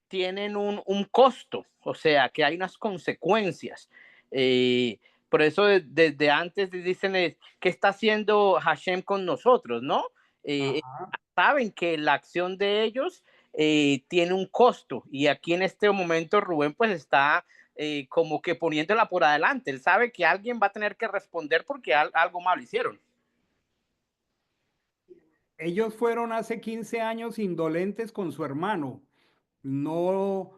tienen un costo, o sea, que hay unas consecuencias. Por eso desde antes dicen, ¿qué está haciendo Hashem con nosotros? ¿No? Saben que la acción de ellos tiene un costo, y aquí en este momento Rubén pues está como que poniéndola por adelante. Él sabe que alguien va a tener que responder porque algo malo hicieron. Ellos fueron hace 15 años indolentes con su hermano. No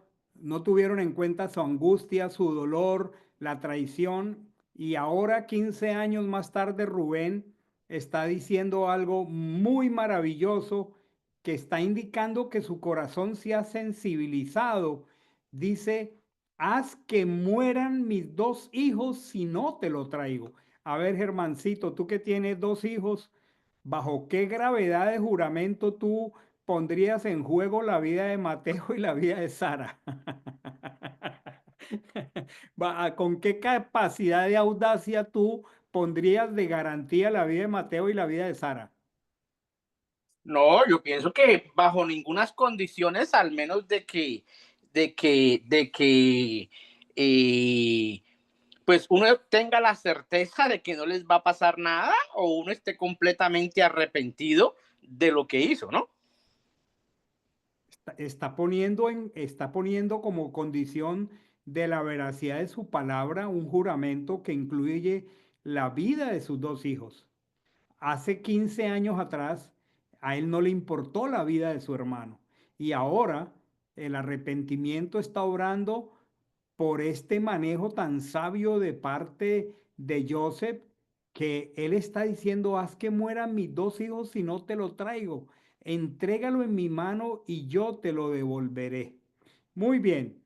tuvieron en cuenta su angustia, su dolor, la traición. Y ahora, 15 años más tarde, Rubén está diciendo algo muy maravilloso que está indicando que su corazón se ha sensibilizado. Dice, haz que mueran mis dos hijos si no te lo traigo. A ver, Germancito, tú que tienes dos hijos, ¿bajo qué gravedad de juramento tú pondrías en juego la vida de Mateo y la vida de Sara? ¿Con qué capacidad de audacia tú pondrías de garantía la vida de Mateo y la vida de Sara? No, yo pienso que bajo ninguna condiciones, al menos de que pues uno tenga la certeza de que no les va a pasar nada, o uno esté completamente arrepentido de lo que hizo, ¿no? Está poniendo como condición de la veracidad de su palabra un juramento que incluye la vida de sus dos hijos. Hace 15 años atrás, a él no le importó la vida de su hermano. Y ahora el arrepentimiento está obrando por este manejo tan sabio de parte de Joseph, que él está diciendo, haz que mueran mis dos hijos si no te lo traigo. Entrégalo en mi mano y yo te lo devolveré. Muy bien,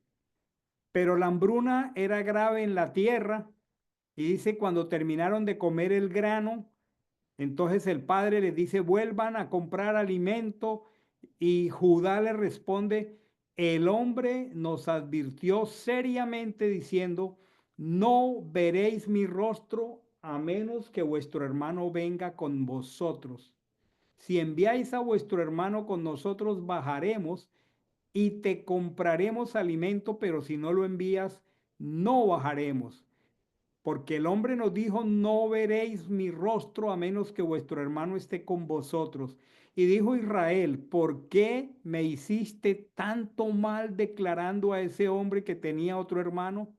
pero la hambruna era grave en la tierra y dice, cuando terminaron de comer el grano, entonces el padre les dice, vuelvan a comprar alimento, y Judá le responde, el hombre nos advirtió seriamente diciendo, no veréis mi rostro a menos que vuestro hermano venga con vosotros. Si enviáis a vuestro hermano con nosotros, bajaremos y te compraremos alimento, pero si no lo envías, no bajaremos. Porque el hombre nos dijo, no veréis mi rostro a menos que vuestro hermano esté con vosotros. Y dijo Israel, ¿por qué me hiciste tanto mal declarando a ese hombre que tenía otro hermano?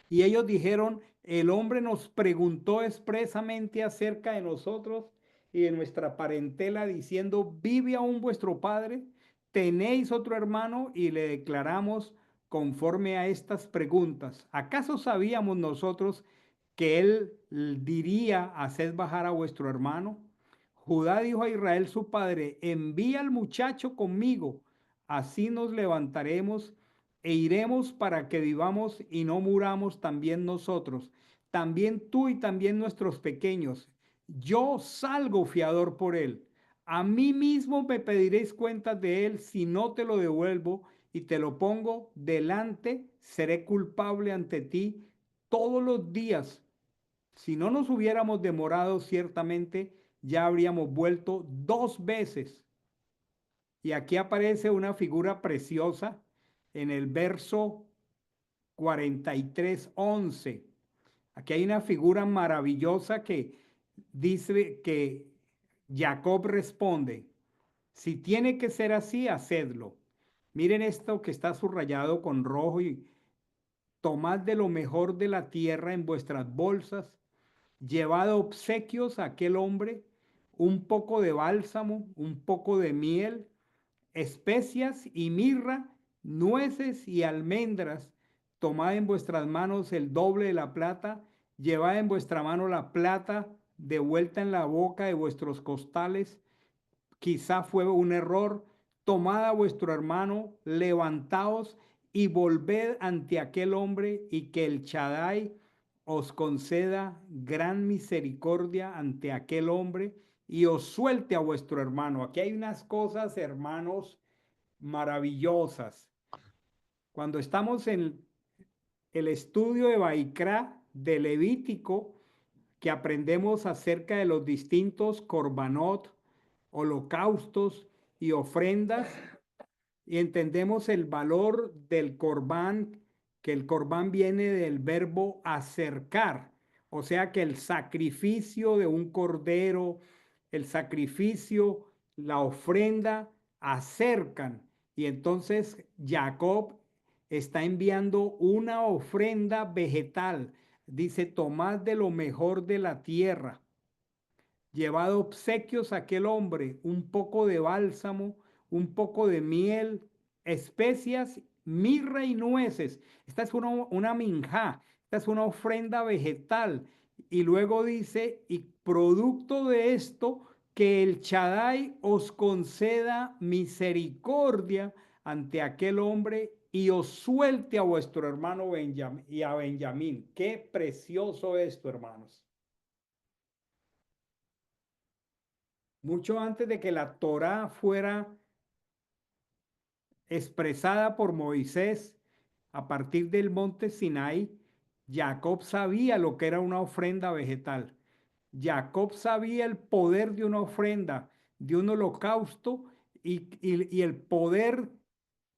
Y ellos dijeron, el hombre nos preguntó expresamente acerca de nosotros y de nuestra parentela, diciendo, ¿vive aún vuestro padre? ¿Tenéis otro hermano? Y le declaramos conforme a estas preguntas. ¿Acaso sabíamos nosotros que él diría, haced bajar a vuestro hermano? Judá dijo a Israel su padre, envía al muchacho conmigo, así nos levantaremos e iremos para que vivamos y no muramos también nosotros, también tú y también nuestros pequeños. yo salgo fiador por él. A mí mismo me pediréis cuentas de él. Si no te lo devuelvo y te lo pongo delante, seré culpable ante ti todos los días. Si no nos hubiéramos demorado, ciertamente ya habríamos vuelto 2 veces. Y aquí aparece una figura preciosa en el verso 43:11. Aquí hay una figura maravillosa que dice que Jacob responde, si tiene que ser así, hacedlo. Miren esto que está subrayado con rojo y tomad de lo mejor de la tierra en vuestras bolsas, llevad obsequios a aquel hombre, un poco de bálsamo, un poco de miel, especias y mirra, nueces y almendras. Tomad en vuestras manos el doble de la plata, llevad en vuestra mano la plata de vuelta en la boca de vuestros costales. Quizá fue un error. Tomad a vuestro hermano, levantaos y volved ante aquel hombre, y que el Shaddai os conceda gran misericordia ante aquel hombre y os suelte a vuestro hermano. Aquí hay unas cosas, hermanos, maravillosas. Cuando estamos en el estudio de Baikra, de Levítico, que aprendemos acerca de los distintos korbanot, holocaustos y ofrendas, y entendemos el valor del corbán, que el corbán viene del verbo acercar, o sea que el sacrificio de un cordero, el sacrificio, la ofrenda acercan. Y entonces Jacob está enviando una ofrenda vegetal. Dice, tomad de lo mejor de la tierra, llevad obsequios a aquel hombre, un poco de bálsamo, un poco de miel, especias, mirra y nueces. Esta es una minjá, esta es una ofrenda vegetal. Y luego dice, y producto de esto, que el Shaddai os conceda misericordia ante aquel hombre y os suelte a vuestro hermano Benjamín y a Benjamín. Qué precioso esto, hermanos. Mucho antes de que la Torá fuera expresada por Moisés a partir del monte Sinai, Jacob sabía lo que era una ofrenda vegetal. Jacob sabía el poder de una ofrenda, de un holocausto y el poder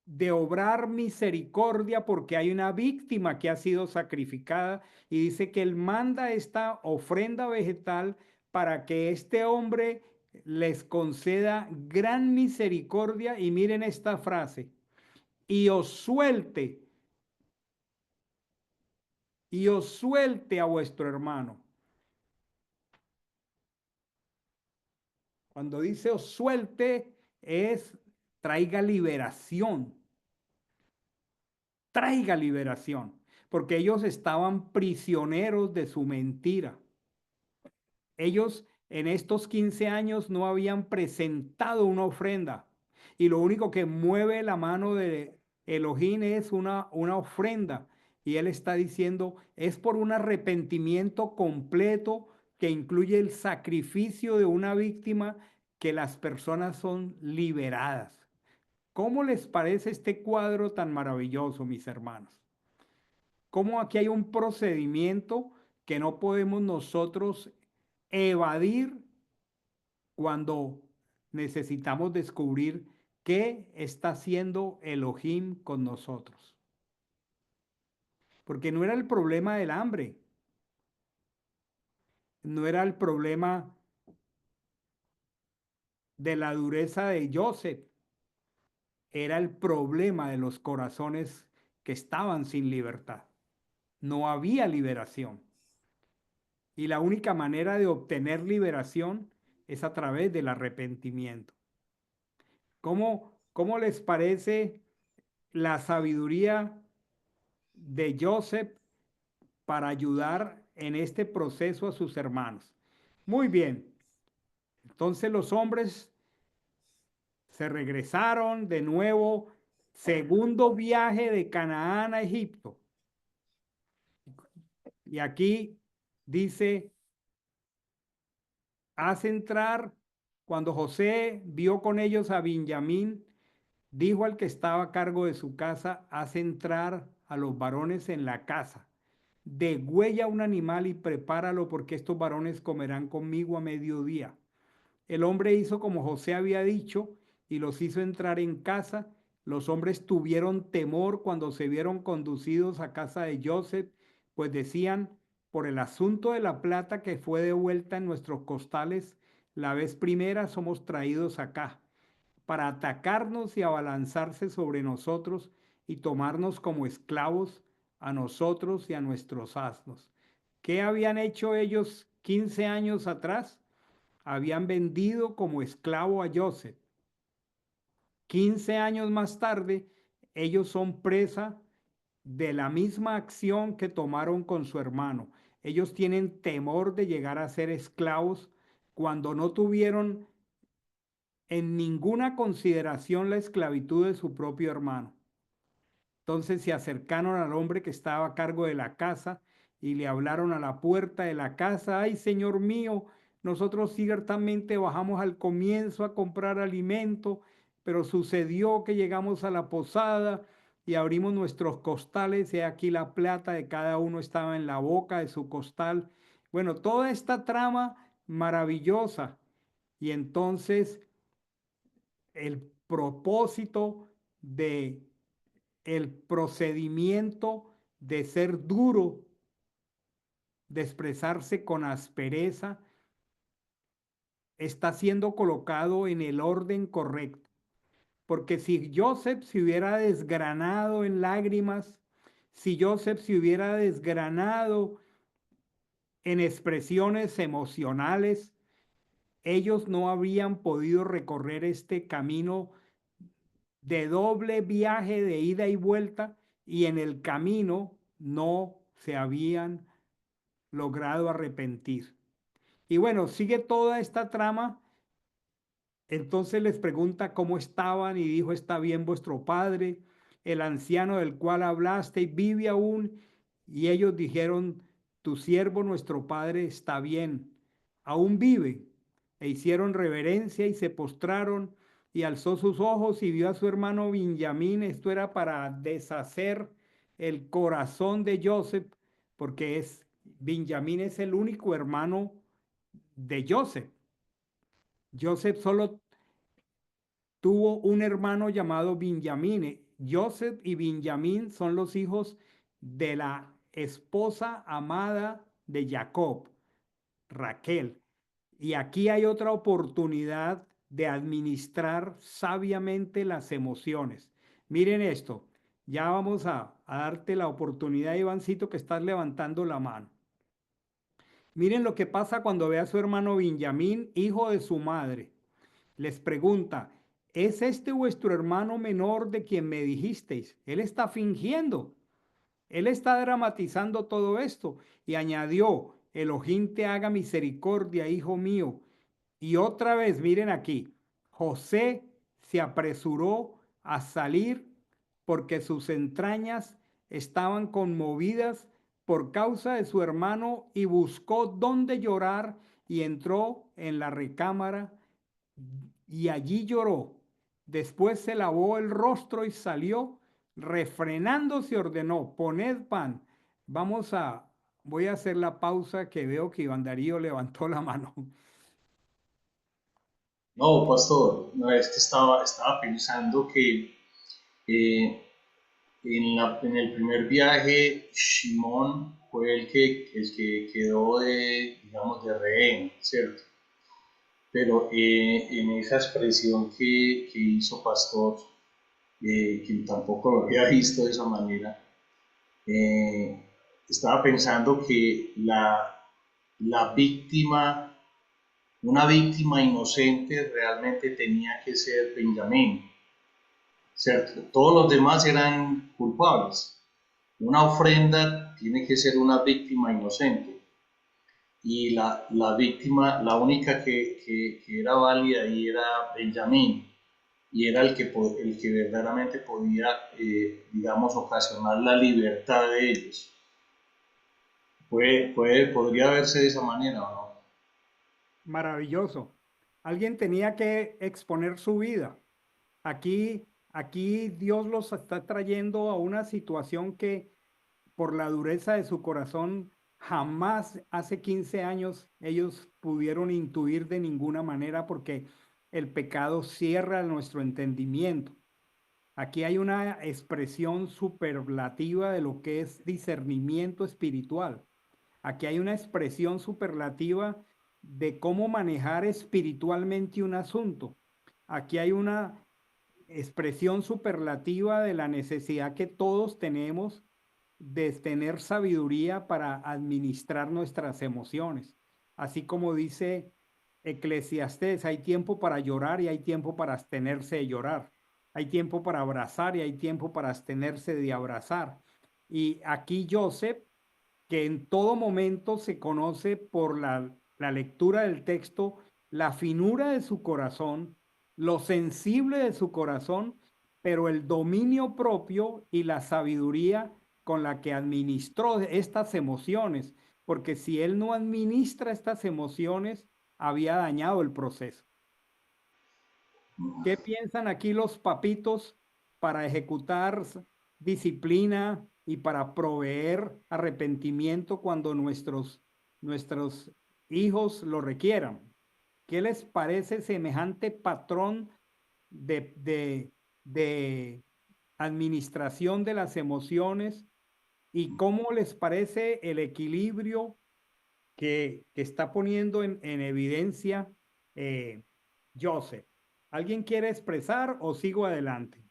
de obrar misericordia porque hay una víctima que ha sido sacrificada, y dice que él manda esta ofrenda vegetal para que este hombre les conceda gran misericordia. Y miren esta frase, y os suelte a vuestro hermano. Cuando dice os suelte, es traiga liberación. Traiga liberación, porque ellos estaban prisioneros de su mentira. Ellos en estos 15 años no habían presentado una ofrenda, y lo único que mueve la mano de Elohim es una ofrenda. Y él está diciendo, es por un arrepentimiento completo que incluye el sacrificio de una víctima, que las personas son liberadas. ¿Cómo les parece este cuadro tan maravilloso, mis hermanos? ¿Cómo aquí hay un procedimiento que no podemos nosotros evadir cuando necesitamos descubrir qué está haciendo Elohim con nosotros? Porque no era el problema del hambre, no era el problema de la dureza de Joseph, era el problema de los corazones que estaban sin libertad. No había liberación. Y la única manera de obtener liberación es a través del arrepentimiento. ¿Cómo les parece la sabiduría de Joseph para ayudar en este proceso a sus hermanos? Muy bien. Entonces los hombres se regresaron de nuevo, segundo viaje de Canaán a Egipto. Y aquí dice haz entrar, cuando José vio con ellos a Benjamín, dijo al que estaba a cargo de su casa, haz entrar a los varones en la casa, degüella un animal y prepáralo porque estos varones comerán conmigo a mediodía. El hombre hizo como José había dicho y los hizo entrar en casa. Los hombres tuvieron temor cuando se vieron conducidos a casa de Joseph, pues decían, por el asunto de la plata que fue devuelta en nuestros costales, la vez primera somos traídos acá, para atacarnos y abalanzarse sobre nosotros y tomarnos como esclavos a nosotros y a nuestros asnos. ¿Qué habían hecho ellos 15 años atrás? Habían vendido como esclavo a Joseph. 15 años más tarde, ellos son presa de la misma acción que tomaron con su hermano. Ellos tienen temor de llegar a ser esclavos cuando no tuvieron en ninguna consideración la esclavitud de su propio hermano. Entonces se acercaron al hombre que estaba a cargo de la casa y le hablaron a la puerta de la casa: ay, señor mío, nosotros ciertamente bajamos al comienzo a comprar alimento, pero sucedió que llegamos a la posada y abrimos nuestros costales y aquí la plata de cada uno estaba en la boca de su costal. Bueno, toda esta trama maravillosa. Y entonces el propósito de el procedimiento de ser duro, de expresarse con aspereza, está siendo colocado en el orden correcto. Porque si Joseph se hubiera desgranado en lágrimas, si Joseph se hubiera desgranado en expresiones emocionales, ellos no habrían podido recorrer este camino de doble viaje de ida y vuelta, y en el camino no se habían logrado arrepentir. Y bueno, sigue toda esta trama. Entonces les pregunta cómo estaban y dijo: está bien vuestro padre, el anciano del cual hablaste, vive aún. Y ellos dijeron: tu siervo nuestro padre está bien, aún vive. E hicieron reverencia y se postraron, y alzó sus ojos y vio a su hermano Benjamín. Esto era para deshacer el corazón de Joseph, porque Benjamín es el único hermano de Joseph. Joseph solo tuvo un hermano llamado Benjamín. Joseph y Benjamín son los hijos de la esposa amada de Jacob, Raquel. Y aquí hay otra oportunidad de administrar sabiamente las emociones. Miren esto, ya vamos a darte la oportunidad, Ivancito, que estás levantando la mano. Miren lo que pasa cuando ve a su hermano Benjamín, hijo de su madre. Les pregunta: ¿es este vuestro hermano menor de quien me dijisteis? Él está fingiendo. Él está dramatizando todo esto. Y añadió: Elohim te haga misericordia, hijo mío. Y otra vez, miren aquí, José se apresuró a salir porque sus entrañas estaban conmovidas por causa de su hermano, y buscó dónde llorar y entró en la recámara y allí lloró. Después se lavó el rostro y salió. Refrenándose ordenó: poned pan. Voy a hacer la pausa, que veo que Iván Darío levantó la mano. No, pastor, no, es que estaba pensando que eh, en el primer viaje, Shimón fue el que quedó digamos, de rehén, ¿cierto? Pero en esa expresión que hizo Pastor, que tampoco lo había visto de esa manera, eh, estaba pensando que la víctima, una víctima inocente realmente tenía que ser Benjamín, ¿cierto? Todos los demás eran culpables. Una ofrenda tiene que ser una víctima inocente. Y la víctima, la única que era válida ahí era Benjamín, y era el que verdaderamente podía, digamos, ocasionar la libertad de ellos. Podría verse de esa manera, ¿o no? Maravilloso. Alguien tenía que exponer su vida. Aquí Dios los está trayendo a una situación que por la dureza de su corazón jamás hace 15 años ellos pudieron intuir de ninguna manera porque el pecado cierra nuestro entendimiento. Aquí hay una expresión superlativa de lo que es discernimiento espiritual. Aquí hay una expresión superlativa de cómo manejar espiritualmente un asunto. Aquí hay una expresión superlativa de la necesidad que todos tenemos de tener sabiduría para administrar nuestras emociones. Así como dice Eclesiastés, hay tiempo para llorar y hay tiempo para abstenerse de llorar. Hay tiempo para abrazar y hay tiempo para abstenerse de abrazar. Y aquí Joseph, que en todo momento se conoce por la lectura del texto, la finura de su corazón, lo sensible de su corazón, pero el dominio propio y la sabiduría con la que administró estas emociones, porque si él no administra estas emociones, había dañado el proceso. ¿Qué piensan aquí los papitos para ejecutar disciplina y para proveer arrepentimiento cuando nuestros hijos lo requieran? ¿Qué les parece semejante patrón de administración de las emociones y cómo les parece el equilibrio que está poniendo en evidencia Joseph? ¿Alguien quiere expresar o sigo adelante?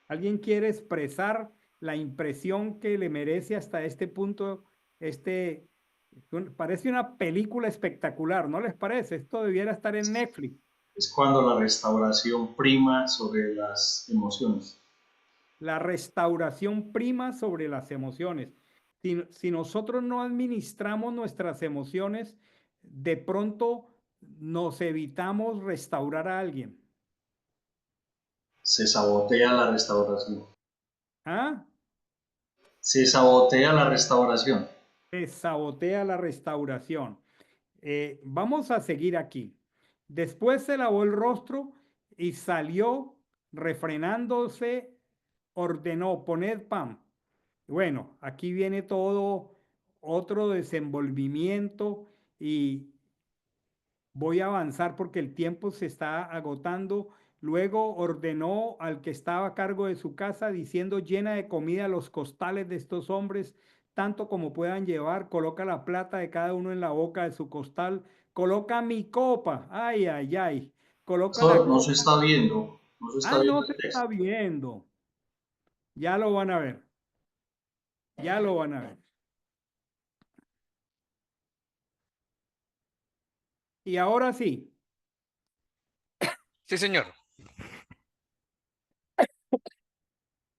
¿Alguien quiere expresar la impresión que le merece hasta este punto? Parece una película espectacular, ¿no les parece? Esto debiera estar en Netflix. Es cuando la restauración prima sobre las emociones. La restauración prima sobre las emociones. Si nosotros no administramos nuestras emociones, de pronto nos evitamos restaurar a alguien. Se sabotea la restauración. ¿Ah? Se sabotea la restauración. Se sabotea la restauración. Vamos a seguir aquí. Después se lavó el rostro y salió refrenándose, ordenó, poned pan. Bueno, aquí viene todo otro desenvolvimiento y voy a avanzar porque el tiempo se está agotando. Luego ordenó al que estaba a cargo de su casa, diciendo: llena de comida los costales de estos hombres, tanto como puedan llevar. Coloca la plata de cada uno en la boca de su costal. Coloca mi copa. Ay, ay, ay. Coloca la Esto no copa. se está viendo. No se está viendo No se el está texto. viendo. Ya lo van a ver. Ya lo van a ver. Y ahora sí. Sí, señor.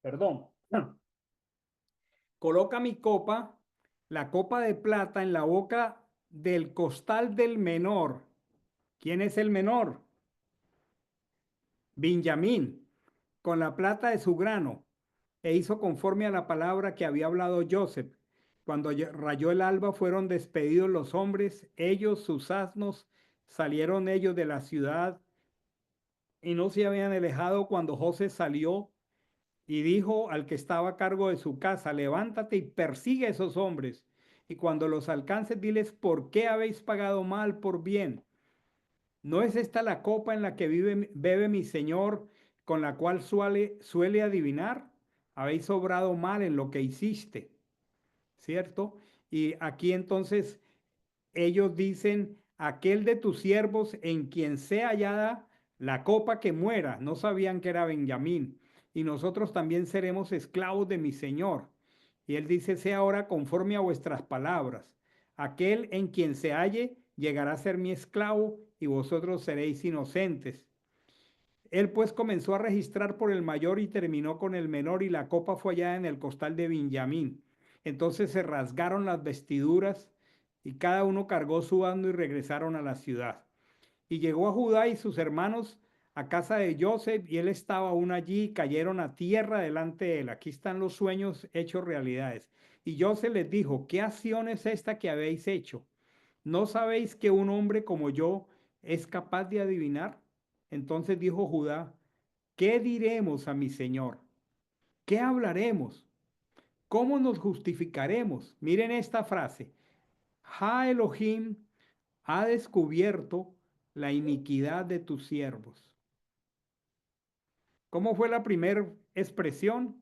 Perdón. Coloca mi copa, la copa de plata, en la boca del costal del menor. ¿Quién es el menor? Benjamín, con la plata de su grano, e hizo conforme a la palabra que había hablado Joseph. Cuando rayó el alba, fueron despedidos los hombres, ellos, sus asnos, salieron ellos de la ciudad y no se habían alejado cuando José salió y dijo al que estaba a cargo de su casa: levántate y persigue a esos hombres, y cuando los alcances, diles: ¿por qué habéis pagado mal por bien? ¿No es esta la copa en la que bebe mi señor, con la cual suele adivinar? Habéis obrado mal en lo que hiciste, ¿cierto? Y aquí entonces ellos dicen: aquel de tus siervos en quien sea hallada la copa, que muera. No sabían que era Benjamín. Y nosotros también seremos esclavos de mi señor. Y él dice: sea ahora conforme a vuestras palabras. Aquel en quien se halle llegará a ser mi esclavo y vosotros seréis inocentes. Él pues comenzó a registrar por el mayor y terminó con el menor, y la copa fue hallada en el costal de Benjamín. Entonces se rasgaron las vestiduras y cada uno cargó su bando y regresaron a la ciudad. Y llegó a Judá y sus hermanos a casa de Joseph, y él estaba aún allí, y cayeron a tierra delante de él. Aquí están los sueños hechos realidades. Y Joseph les dijo: ¿qué acción es esta que habéis hecho? ¿No sabéis que un hombre como yo es capaz de adivinar? Entonces dijo Judá, ¿qué diremos a mi señor? ¿Qué hablaremos? ¿Cómo nos justificaremos? Miren esta frase. Ha Elohim ha descubierto la iniquidad de tus siervos. ¿Cómo fue la primera expresión?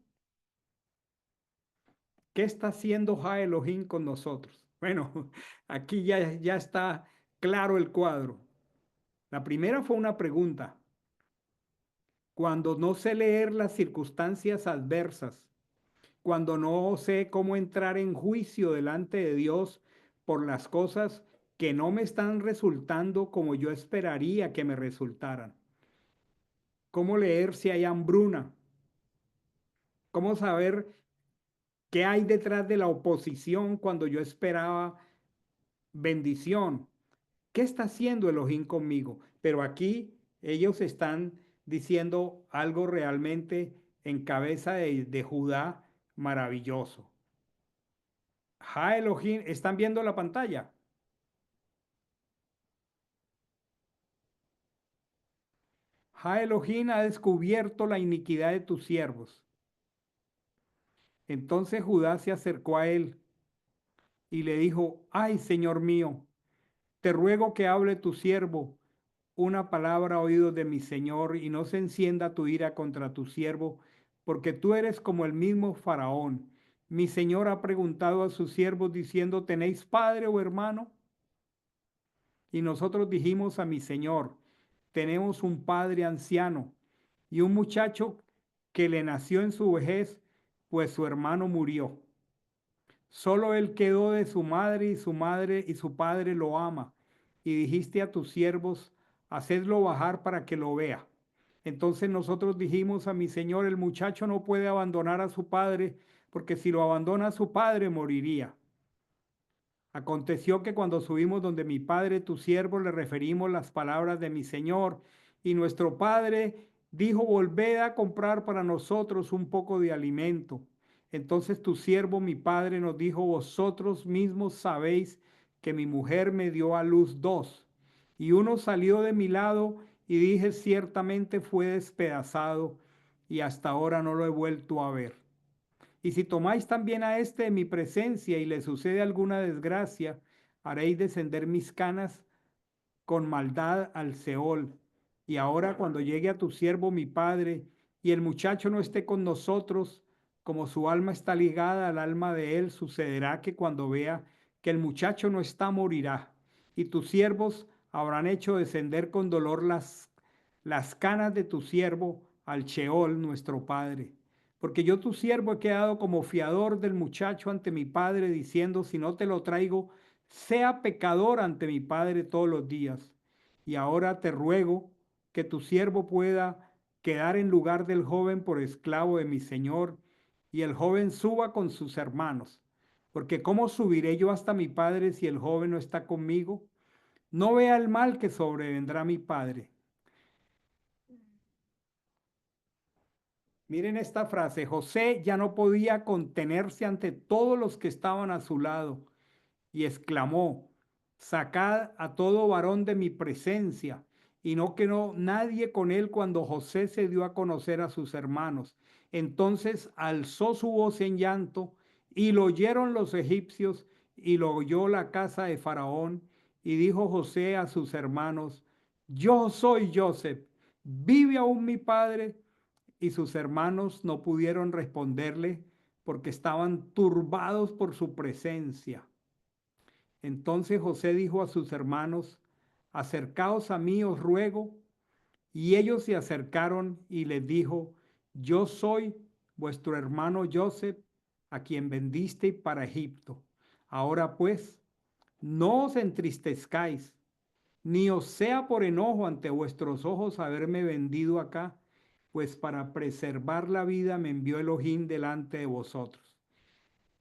¿Qué está haciendo Ha Elohim con nosotros? Bueno, aquí ya está claro el cuadro. La primera fue una pregunta. Cuando no sé leer las circunstancias adversas, cuando no sé cómo entrar en juicio delante de Dios por las cosas que no me están resultando como yo esperaría que me resultaran. ¿Cómo leer si hay hambruna? ¿Cómo saber qué hay detrás de la oposición cuando yo esperaba bendición? ¿Qué está haciendo Elohim conmigo? Pero aquí ellos están diciendo algo realmente en cabeza de Judá maravilloso. Ha Elohim, ¿están viendo la pantalla? Ha Elohim ha descubierto la iniquidad de tus siervos. Entonces Judá se acercó a él y le dijo, ay, Señor mío, te ruego que hable tu siervo una palabra a oídos de mi Señor y no se encienda tu ira contra tu siervo, porque tú eres como el mismo Faraón. Mi Señor ha preguntado a sus siervos diciendo, ¿tenéis padre o hermano? Y nosotros dijimos a mi Señor, tenemos un padre anciano y un muchacho que le nació en su vejez, pues su hermano murió. Solo él quedó de su madre y su padre lo ama. Y dijiste a tus siervos, hacedlo bajar para que lo vea. Entonces nosotros dijimos a mi señor, el muchacho no puede abandonar a su padre, porque si lo abandona a su padre moriría. Aconteció que cuando subimos donde mi padre, tu siervo, le referimos las palabras de mi señor, y nuestro padre dijo, volved a comprar para nosotros un poco de alimento. Entonces tu siervo, mi padre, nos dijo, vosotros mismos sabéis que mi mujer me dio a luz dos, y uno salió de mi lado, y dije, ciertamente fue despedazado, y hasta ahora no lo he vuelto a ver. Y si tomáis también a este en mi presencia y le sucede alguna desgracia, haréis descender mis canas con maldad al Seol. Y ahora cuando llegue a tu siervo mi padre y el muchacho no esté con nosotros, como su alma está ligada al alma de él, sucederá que cuando vea que el muchacho no está, morirá. Y tus siervos habrán hecho descender con dolor las canas de tu siervo al Sheol, nuestro padre. Porque yo tu siervo he quedado como fiador del muchacho ante mi padre, diciendo, si no te lo traigo, sea pecador ante mi padre todos los días. Y ahora te ruego que tu siervo pueda quedar en lugar del joven por esclavo de mi señor, y el joven suba con sus hermanos. Porque ¿cómo subiré yo hasta mi padre si el joven no está conmigo? No vea el mal que sobrevendrá a mi padre. Miren esta frase, José ya no podía contenerse ante todos los que estaban a su lado y exclamó, sacad a todo varón de mi presencia. Y no quedó nadie con él cuando José se dio a conocer a sus hermanos. Entonces alzó su voz en llanto y lo oyeron los egipcios y lo oyó la casa de Faraón. Y dijo José a sus hermanos, yo soy Joseph, ¿vive aún mi padre? Y sus hermanos no pudieron responderle porque estaban turbados por su presencia. Entonces José dijo a sus hermanos, acercaos a mí, os ruego. Y ellos se acercaron y les dijo, yo soy vuestro hermano Joseph, a quien vendisteis para Egipto. Ahora pues, no os entristezcáis, ni os sea por enojo ante vuestros ojos haberme vendido acá, pues para preservar la vida me envió Elohim delante de vosotros.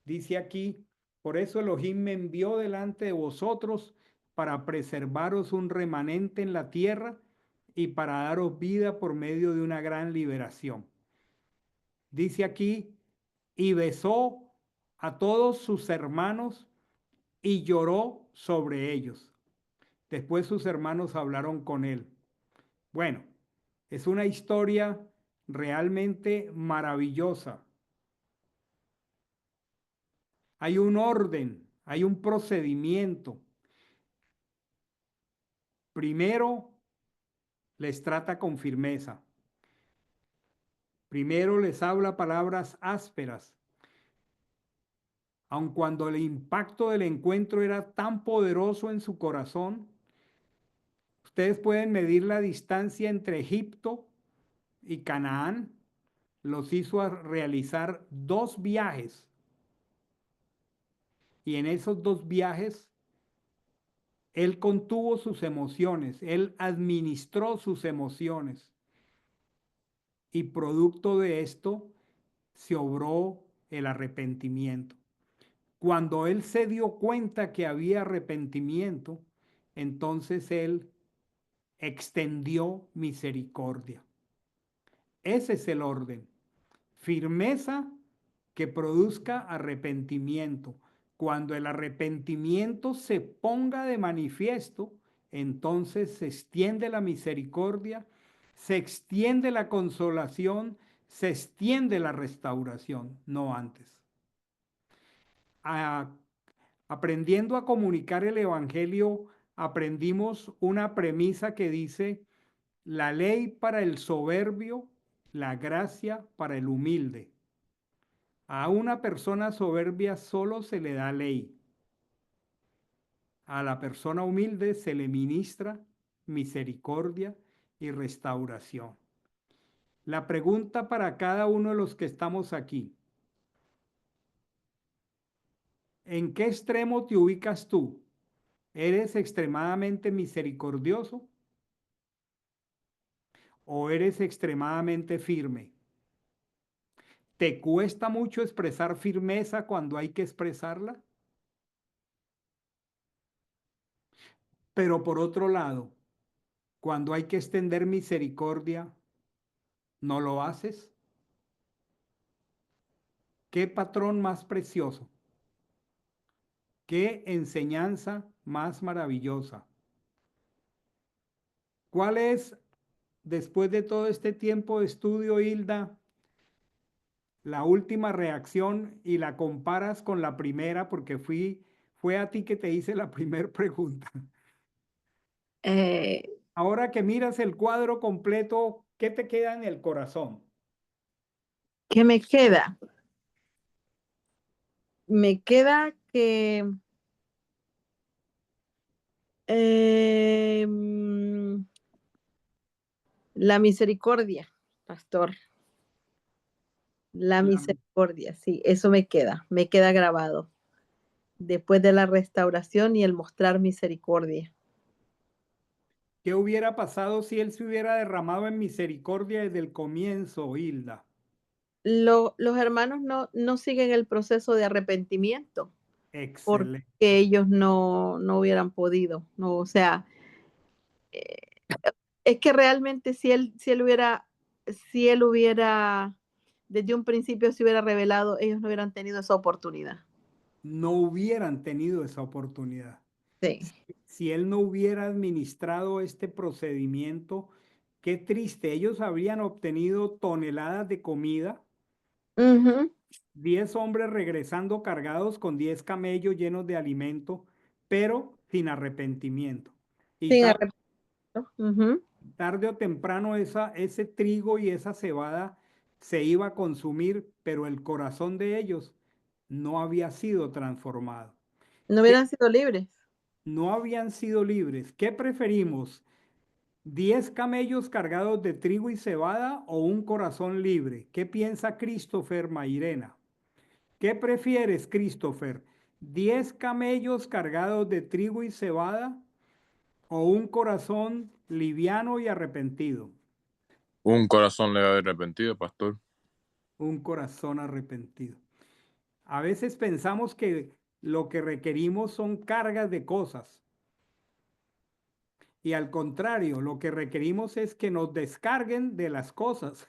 Dice aquí, por eso Elohim me envió delante de vosotros para preservaros un remanente en la tierra y para daros vida por medio de una gran liberación. Dice aquí, y besó a todos sus hermanos y lloró sobre ellos. Después sus hermanos hablaron con él. Bueno, es una historia realmente maravillosa. Hay un orden, hay un procedimiento. Primero les trata con firmeza. Primero les habla palabras ásperas. Aun cuando el impacto del encuentro era tan poderoso en su corazón, ustedes pueden medir la distancia entre Egipto y Canaán. Los hizo realizar 2 viajes. Y en esos 2 viajes, él contuvo sus emociones, él administró sus emociones. Y producto de esto se obró el arrepentimiento. Cuando él se dio cuenta que había arrepentimiento, entonces él extendió misericordia. Ese es el orden. Firmeza que produzca arrepentimiento. Cuando el arrepentimiento se ponga de manifiesto, entonces se extiende la misericordia, se extiende la consolación, se extiende la restauración, no antes. Aprendiendo a comunicar el Evangelio, aprendimos una premisa que dice: la ley para el soberbio, la gracia para el humilde. A una persona soberbia solo se le da ley. A la persona humilde se le ministra misericordia y restauración. La pregunta para cada uno de los que estamos aquí: ¿en qué extremo te ubicas tú? ¿Eres extremadamente misericordioso o eres extremadamente firme? ¿Te cuesta mucho expresar firmeza cuando hay que expresarla? Pero por otro lado, cuando hay que extender misericordia, ¿no lo haces? ¿Qué patrón más precioso? ¿Qué enseñanza más maravillosa? ¿Cuál es, después de todo este tiempo de estudio, Hilda, la última reacción y la comparas con la primera, porque fue a ti que te hice la primera pregunta? Ahora que miras el cuadro completo, ¿qué te queda en el corazón? ¿Qué me queda? Me queda que la misericordia, pastor. La misericordia, sí, eso me queda grabado. Después de la restauración y el mostrar misericordia. ¿Qué hubiera pasado si él se hubiera derramado en misericordia desde el comienzo, Hilda? Los hermanos no siguen el proceso de arrepentimiento. Excelente. Porque ellos no hubieran podido. No, o sea, es que realmente si él hubiera, desde un principio se hubiera revelado, ellos no hubieran tenido esa oportunidad. No hubieran tenido esa oportunidad. Sí. Si él no hubiera administrado este procedimiento, qué triste. Ellos habrían obtenido toneladas de comida. 10 hombres regresando cargados con 10 camellos llenos de alimento, pero sin arrepentimiento. Y tarde o temprano ese trigo y esa cebada se iba a consumir, pero el corazón de ellos no había sido transformado. No hubieran sido libres. No habían sido libres. ¿Qué preferimos? ¿10 camellos cargados de trigo y cebada o un corazón libre? ¿Qué piensa Christopher Mairena? ¿Qué prefieres, Christopher? ¿10 camellos cargados de trigo y cebada o un corazón liviano y arrepentido? Un corazón le arrepentido, pastor. Un corazón arrepentido. A veces pensamos que lo que requerimos son cargas de cosas. Y al contrario, lo que requerimos es que nos descarguen de las cosas.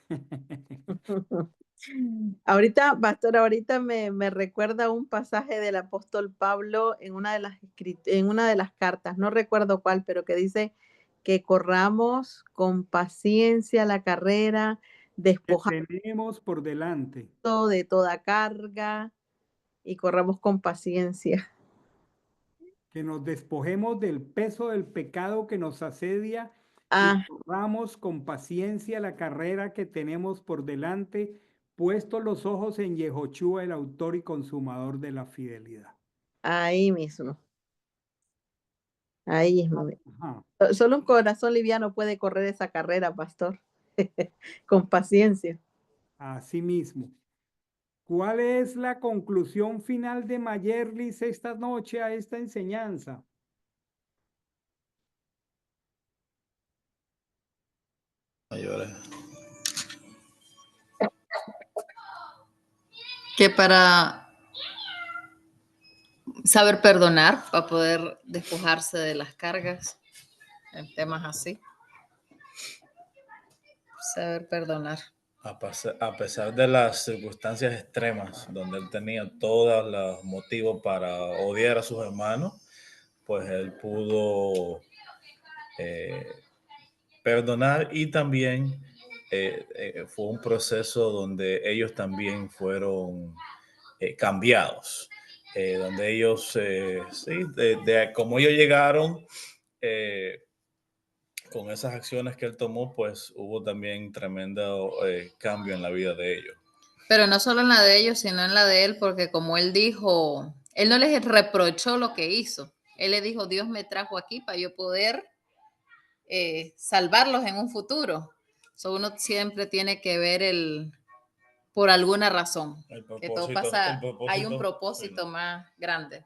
Ahorita, pastor, ahorita me recuerda un pasaje del apóstol Pablo en una de las cartas, no recuerdo cuál, pero que dice que corramos con paciencia la carrera, Que despojando tenemos por delante. de toda carga y corramos con paciencia. Que nos despojemos del peso del pecado que nos asedia Ah, y corramos con paciencia la carrera que tenemos por delante, puestos los ojos en Yehoshua, el autor y consumador de la fidelidad. ahí mismo, ahí mismo. Ajá. Solo un corazón liviano puede correr esa carrera, pastor, con paciencia. Así mismo. ¿Cuál es la conclusión final de Mayerlis esta noche a esta enseñanza? Mayores. Que para saber perdonar, para poder despojarse de las cargas en temas así. Saber perdonar. A pesar de las circunstancias extremas, donde él tenía todos los motivos para odiar a sus hermanos, pues él pudo perdonar, y también fue un proceso donde ellos también fueron cambiados, donde ellos, sí, como ellos llegaron, con esas acciones que él tomó, pues hubo también tremendo cambio en la vida de ellos. Pero no solo en la de ellos, sino en la de él, porque como él dijo, él no les reprochó lo que hizo. Él le dijo, Dios me trajo aquí para yo poder salvarlos en un futuro. So, uno siempre tiene que ver por alguna razón. Que todo pasa, hay un propósito más grande.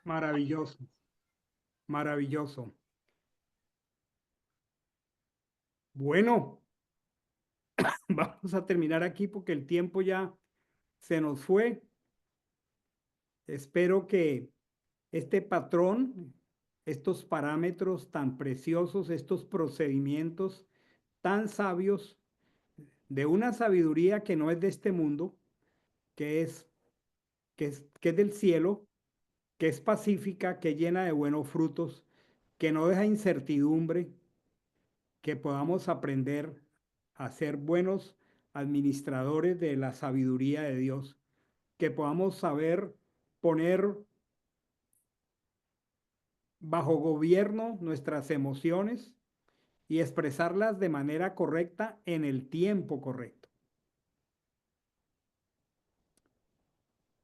Maravilloso, maravilloso. Bueno, vamos a terminar aquí porque el tiempo ya se nos fue. Espero que este patrón, estos parámetros tan preciosos, estos procedimientos tan sabios, de una sabiduría que no es de este mundo, que es del cielo, que es pacífica, que llena de buenos frutos, que no deja incertidumbre, que podamos aprender a ser buenos administradores de la sabiduría de Dios, que podamos saber poner bajo gobierno nuestras emociones y expresarlas de manera correcta en el tiempo correcto.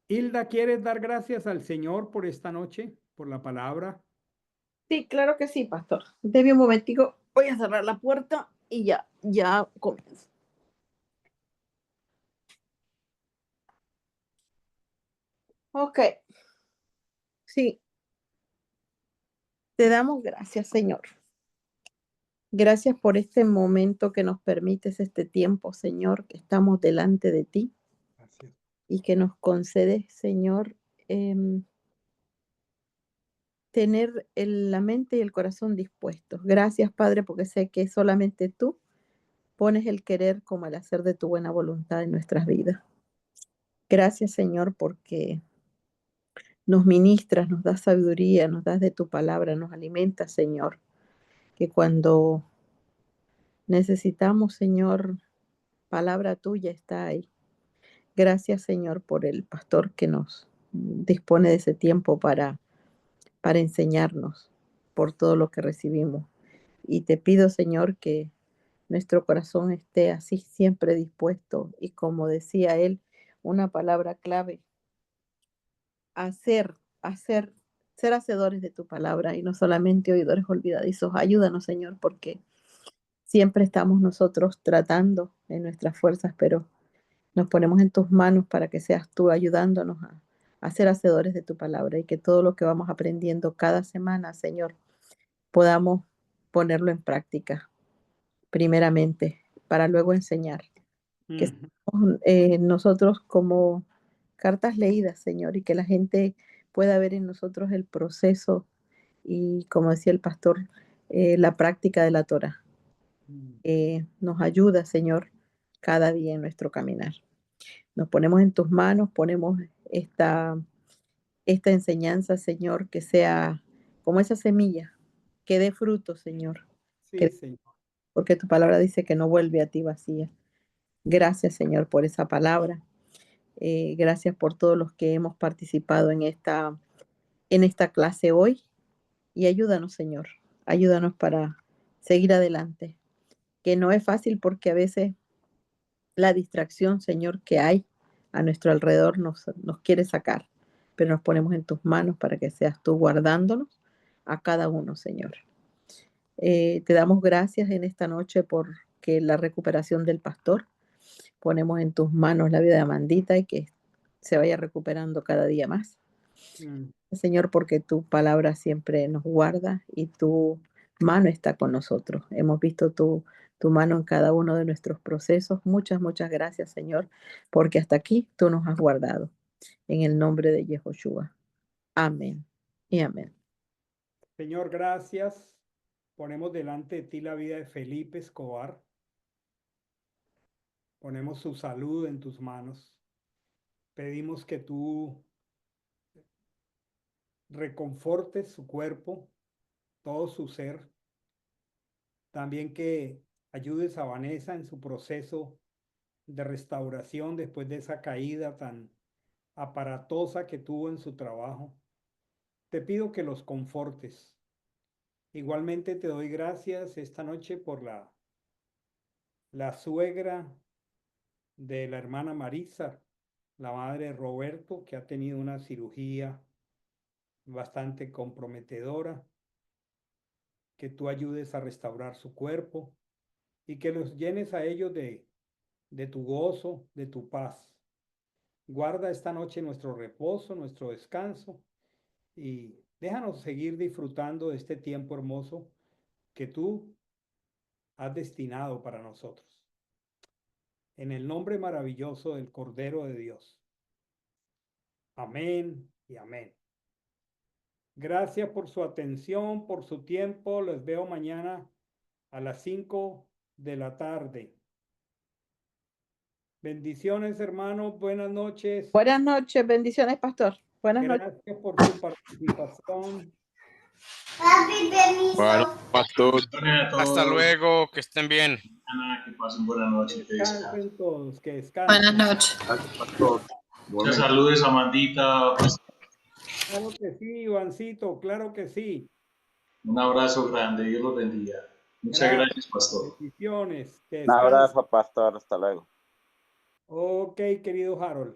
Hilda, ¿quieres dar gracias al Señor por esta noche, por la palabra? Sí, claro que sí, pastor. Deme un momentico, voy a cerrar la puerta y ya comienzo. Ok. Sí. Te damos gracias, Señor. Gracias por este momento que nos permites, este tiempo, Señor, que estamos delante de ti. Gracias. Y que nos concedes, Señor, tener la mente y el corazón dispuestos. Gracias, Padre, porque sé que solamente tú pones el querer como el hacer de tu buena voluntad en nuestras vidas. Gracias, Señor, porque nos ministras, nos das sabiduría, nos das de tu palabra, nos alimentas, Señor, que cuando necesitamos, Señor, palabra tuya está ahí. Gracias, Señor, por el pastor que nos dispone de ese tiempo para enseñarnos, por todo lo que recibimos. Y te pido, Señor, que nuestro corazón esté así siempre dispuesto y, como decía él, una palabra clave, ser hacedores de tu palabra y no solamente oidores olvidadizos. Ayúdanos, Señor, porque siempre estamos nosotros tratando en nuestras fuerzas, pero nos ponemos en tus manos para que seas tú ayudándonos a ser hacedores de tu palabra, y que todo lo que vamos aprendiendo cada semana, Señor, podamos ponerlo en práctica, primeramente, para luego enseñar. Que seamos, nosotros como cartas leídas, Señor, y que la gente pueda ver en nosotros el proceso y, como decía el pastor, la práctica de la Torah. Nos ayuda, Señor, cada día en nuestro caminar. Nos ponemos en tus manos, ponemos esta enseñanza, Señor, que sea como esa semilla, que dé fruto, Señor. Sí, Señor. Porque tu palabra dice que no vuelve a ti vacía. Gracias, Señor, por esa palabra. Gracias por todos los que hemos participado en esta clase hoy. Y ayúdanos, Señor. Ayúdanos para seguir adelante. Que no es fácil porque a veces la distracción, Señor, que hay a nuestro alrededor nos quiere sacar. Pero nos ponemos en tus manos para que seas tú guardándonos a cada uno, Señor. Te damos gracias en esta noche por que la recuperación del pastor. Ponemos en tus manos la vida de Amandita y que se vaya recuperando cada día más. Señor, porque tu palabra siempre nos guarda y tu mano está con nosotros. Hemos visto tu mano en cada uno de nuestros procesos. Muchas gracias, Señor, porque hasta aquí tú nos has guardado. En el nombre de Yehoshua. Amén y amén. Señor, gracias. Ponemos delante de ti la vida de Felipe Escobar. Ponemos su salud en tus manos. Pedimos que tú reconfortes su cuerpo, todo su ser. También que ayudes a Vanessa en su proceso de restauración después de esa caída tan aparatosa que tuvo en su trabajo. Te pido que los confortes. Igualmente te doy gracias esta noche por la suegra de la hermana Marisa, la madre de Roberto, que ha tenido una cirugía bastante comprometedora. Que tú ayudes a restaurar su cuerpo y que los llenes a ellos de tu gozo, de tu paz. Guarda esta noche nuestro reposo, nuestro descanso y déjanos seguir disfrutando de este tiempo hermoso que tú has destinado para nosotros. En el nombre maravilloso del Cordero de Dios. Amén y amén. Gracias por su atención, por su tiempo. Les veo mañana a las 5 de la tarde. Bendiciones, hermanos. Buenas noches. Buenas noches. Bendiciones, pastor. Buenas noches. Gracias por su participación. Bueno, pastor. Hasta luego, que estén bien. Que pasen buena noche. Que descansen todos, que descansen. Buenas noches. Muchas saludos, Amandita. Claro que sí, Ivancito, claro que sí. Un abrazo grande, Dios los bendiga. Muchas gracias, pastor. Bendiciones. Un abrazo, pastor, hasta luego. Ok, querido Harold.